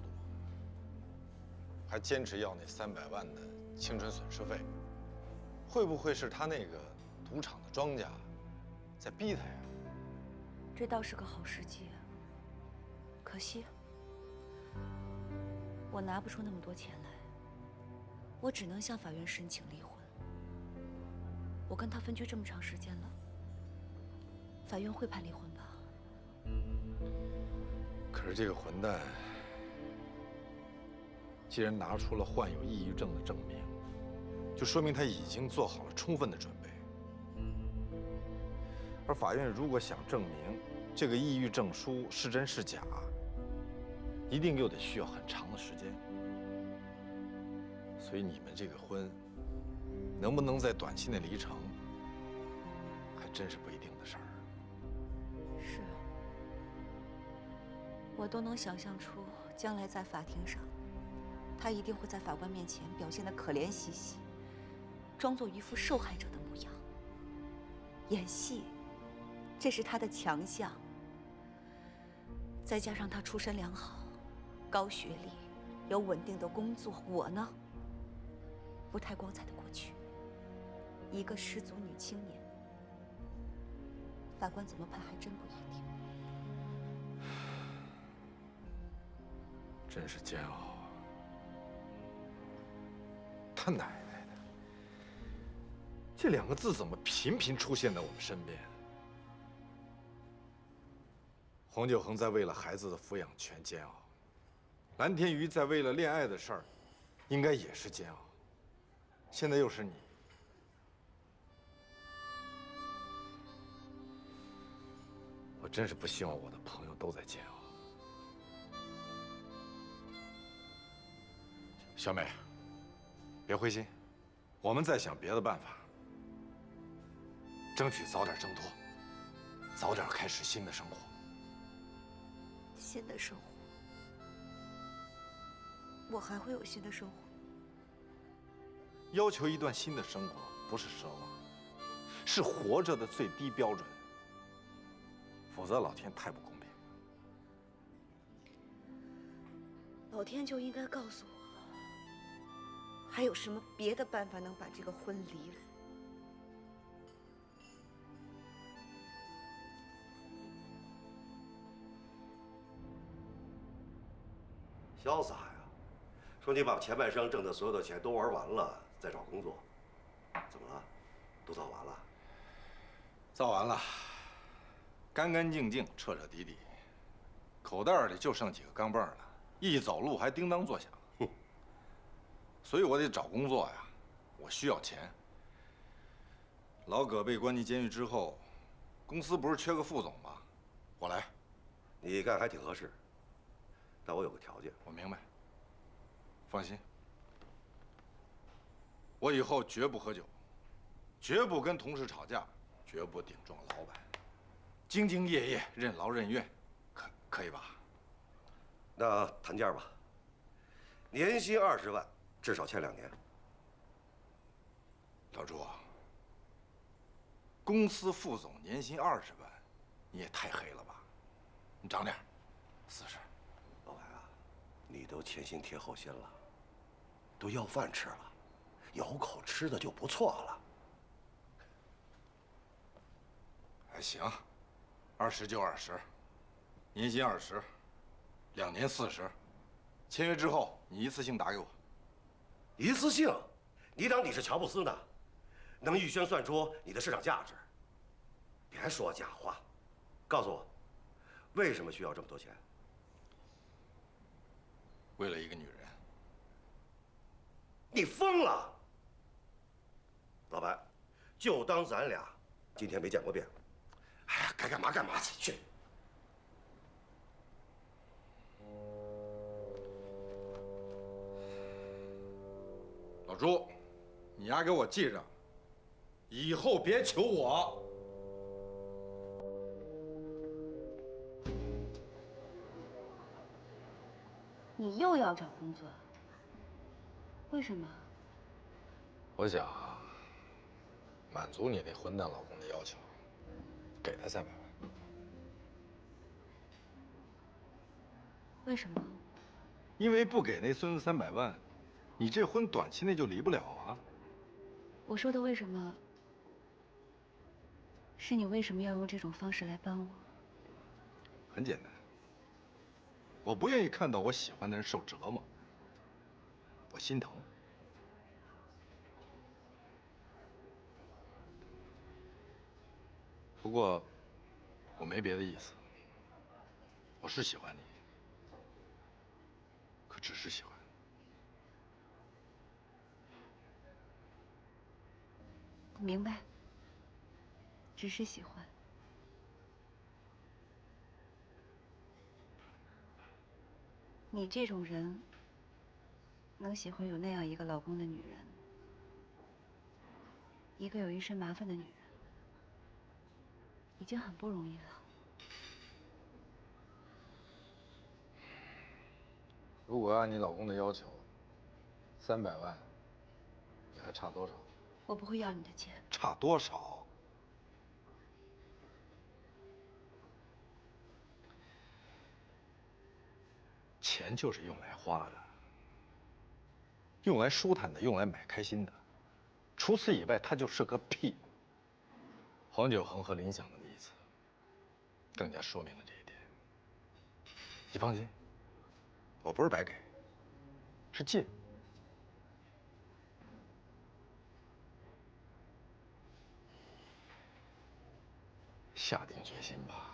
Speaker 9: 还坚持要那300万的青春损失费，会不会是他那个赌场的庄家在逼他呀？
Speaker 11: 这倒是个好时机啊，可惜我拿不出那么多钱来，我只能向法院申请离婚。我跟他分居这么长时间了，法院会判离婚吧？
Speaker 9: 可是这个混蛋，既然拿出了患有抑郁症的证明，就说明他已经做好了充分的准备。而法院如果想证明这个抑郁症书是真是假，一定又得需要很长的时间。所以你们这个婚能不能在短期内离成，还真是不一定的事儿。
Speaker 11: 是，我都能想象出将来在法庭上，他一定会在法官面前表现得可怜兮兮，装作一副受害者的模样。演戏，这是他的强项。再加上他出身良好，高学历，有稳定的工作。我呢，不太光彩的过去，一个失足女青年，法官怎么判还真不一定。
Speaker 9: 真是煎熬啊！他奶奶的，这两个字怎么频频出现在我们身边？黄九恒在为了孩子的抚养权煎熬，蓝天瑜在为了恋爱的事儿，应该也是煎熬。现在又是你，我真是不希望我的朋友都在煎熬。小美，别灰心，我们再想别的办法，争取早点挣脱，早点开始新的生活。
Speaker 11: 新的生活，我还会有新的生活。
Speaker 9: 要求一段新的生活，不是奢望，是活着的最低标准。否则老天太不公平。
Speaker 11: 老天就应该告诉我，还有什么别的办法能把这个婚离了。
Speaker 17: 潇洒呀！说你把前半生挣的所有的钱都玩完了，再找工作，怎么了？都造完了？
Speaker 9: 造完了，干干净净，彻彻底底，口袋里就剩几个钢镚了，一走路还叮当作响。所以我得找工作呀，我需要钱。老葛被关进监狱之后，公司不是缺个副总吗？我来。
Speaker 17: 你干还挺合适。但我有个条件。
Speaker 9: 我明白。放心，我以后绝不喝酒，绝不跟同事吵架，绝不顶撞老板，兢兢业业，任劳任怨，可以吧？
Speaker 17: 那谈价吧。年薪20万，至少签2年。
Speaker 9: 老朱啊，公司副总年薪20万，你也太黑了吧？你长点，40。
Speaker 17: 老白啊，你都贴心贴后心了，都要饭吃了，有口吃的就不错了。
Speaker 9: 还行，20就20，年薪20，2年40，签约之后你一次性打给我。
Speaker 17: 一次性？你当你是乔布斯呢？能预先算出你的市场价值？别说假话，告诉我，为什么需要这么多钱？
Speaker 9: 为了一个女人。
Speaker 17: 你疯了！老白，就当咱俩今天没见过面。哎呀，该干嘛干嘛去。
Speaker 9: 老朱，你丫给我记着，以后别求我。
Speaker 10: 你又要找工作？为什么？
Speaker 9: 我想满足你那混蛋老公的要求，给他300万。
Speaker 10: 为什么？
Speaker 9: 因为不给那孙子300万，你这婚短期内就离不了啊。
Speaker 10: 我说的为什么，是你为什么要用这种方式来帮我？
Speaker 9: 很简单，我不愿意看到我喜欢的人受折磨，我心疼。不过，我没别的意思，我是喜欢你，可只是喜欢。
Speaker 10: 我明白，只是喜欢。你这种人，
Speaker 11: 能喜欢有那样一个老公的女人，一个有一身麻烦的女人，已经很不容易了。
Speaker 9: 如果按你老公的要求，300万，你还差多少？
Speaker 11: 我不会要你的钱。
Speaker 9: 差多少？钱就是用来花的，用来舒坦的，用来买开心的。除此以外，它就是个屁。黄九恒和林想的例子，更加说明了这一点。你放心，我不是白给，是借。下定决心吧。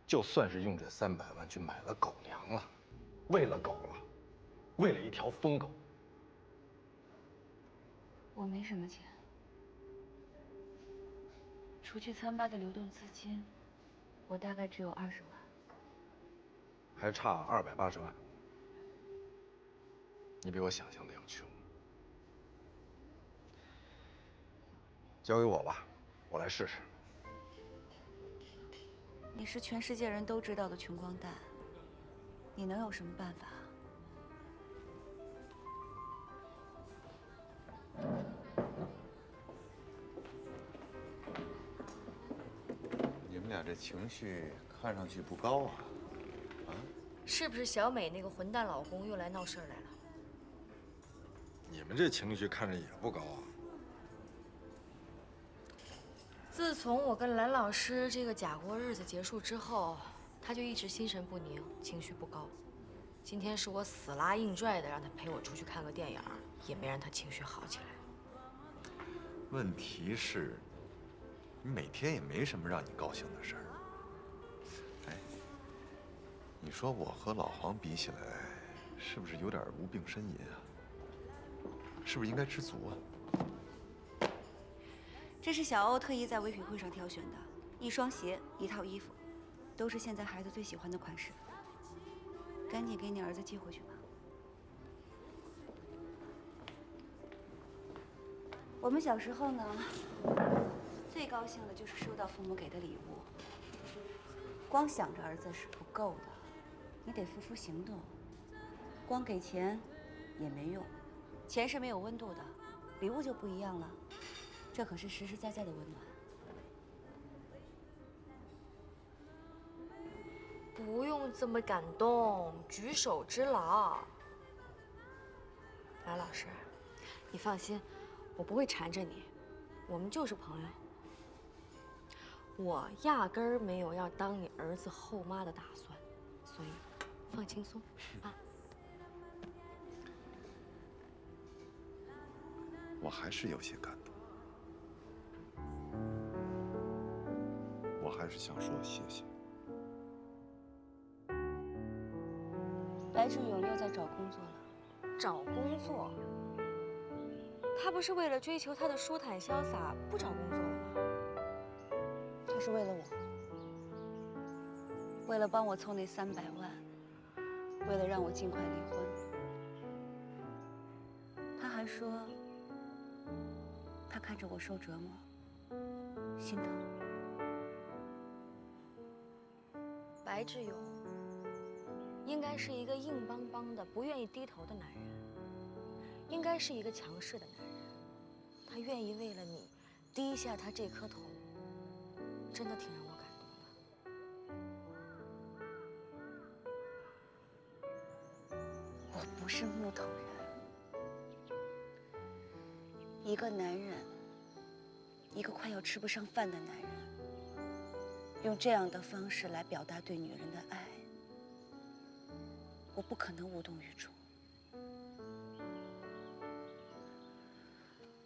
Speaker 9: 就算是用这300万去买了狗粮了，喂了狗了，为了一条疯狗。
Speaker 11: 我没什么钱，除去参巴的流动资金，我大概只有20万，
Speaker 9: 还差280万。你比我想象的要穷。交给我吧，我来试试。
Speaker 11: 你是全世界人都知道的穷光蛋，你能有什么办法？
Speaker 1: 你们俩这情绪看上去不高啊。
Speaker 10: 是不是小美那个混蛋老公又来闹事儿来了？
Speaker 9: 你们这情绪看着也不高啊。
Speaker 10: 自从我跟蓝老师这个假过日子结束之后，他就一直心神不宁，情绪不高。今天是我死拉硬拽的让他陪我出去看个电影，也没让他情绪好起来。
Speaker 1: 问题是，你每天也没什么让你高兴的事儿。哎，你说我和老黄比起来，是不是有点无病呻吟啊？是不是应该知足啊？
Speaker 11: 这是小欧特意在唯品会上挑选的，1双鞋，1套衣服，都是现在孩子最喜欢的款式。赶紧给你儿子寄回去吧。我们小时候呢，最高兴的就是收到父母给的礼物。光想着儿子是不够的，你得付出行动。光给钱也没用，钱是没有温度的，礼物就不一样了。这可是实实在在的温暖。
Speaker 10: 不用这么感动，举手之劳。蓝老师，你放心，我不会缠着你，我们就是朋友。我压根儿没有要当你儿子后妈的打算，所以放轻松啊。
Speaker 1: 我还是有些感动。我还是想说谢谢。
Speaker 11: 白志勇又在找工作了。
Speaker 10: 找工作？他不是为了追求他的舒坦潇洒不找工作了吗？
Speaker 11: 他是为了我，为了帮我凑那300万，为了让我尽快离婚。他还说，他看着我受折磨，心疼。
Speaker 10: 白志勇应该是一个硬邦邦的、不愿意低头的男人，应该是一个强势的男人。他愿意为了你低下他这颗头，真的挺让我感动的。
Speaker 11: 我不是木头人，一个男人，一个快要吃不上饭的男人，用这样的方式来表达对女人的爱，我不可能无动于衷。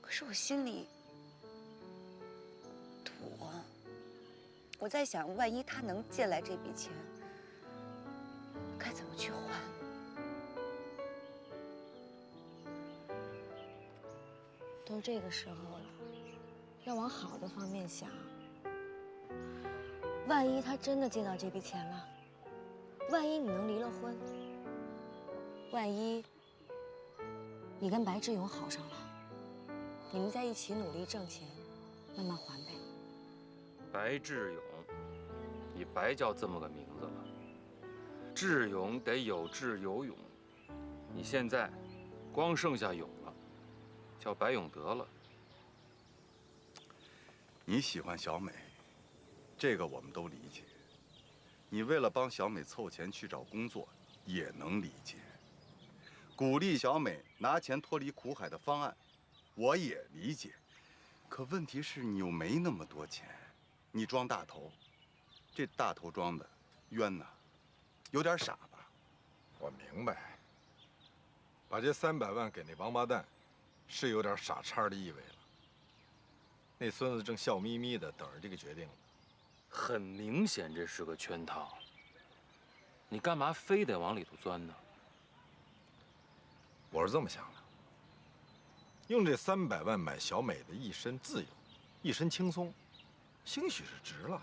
Speaker 11: 可是我心里堵啊！我在想，万一他能借来这笔钱，该怎么去还？
Speaker 10: 都这个时候了，要往好的方面想。万一他真的借到这笔钱了，万一你能离了婚，万一你跟白志勇好上了，你们在一起努力挣钱，慢慢还呗。
Speaker 5: 白志勇，你白叫这么个名字了。智勇得有智有勇，你现在光剩下勇了，叫白勇得了。
Speaker 1: 你喜欢小美，这个我们都理解。你为了帮小美凑钱去找工作，也能理解。鼓励小美拿钱脱离苦海的方案，我也理解。可问题是你又没那么多钱，你装大头，这大头装的冤呐，有点傻吧？
Speaker 18: 我明白，把这300万给那王八蛋，是有点傻叉的意味了。那孙子正笑眯眯的等着这个决定呢。
Speaker 5: 很明显，这是个圈套。你干嘛非得往里头钻呢？
Speaker 18: 我是这么想的，用这300万买小美的一身自由，一身轻松，兴许是值了。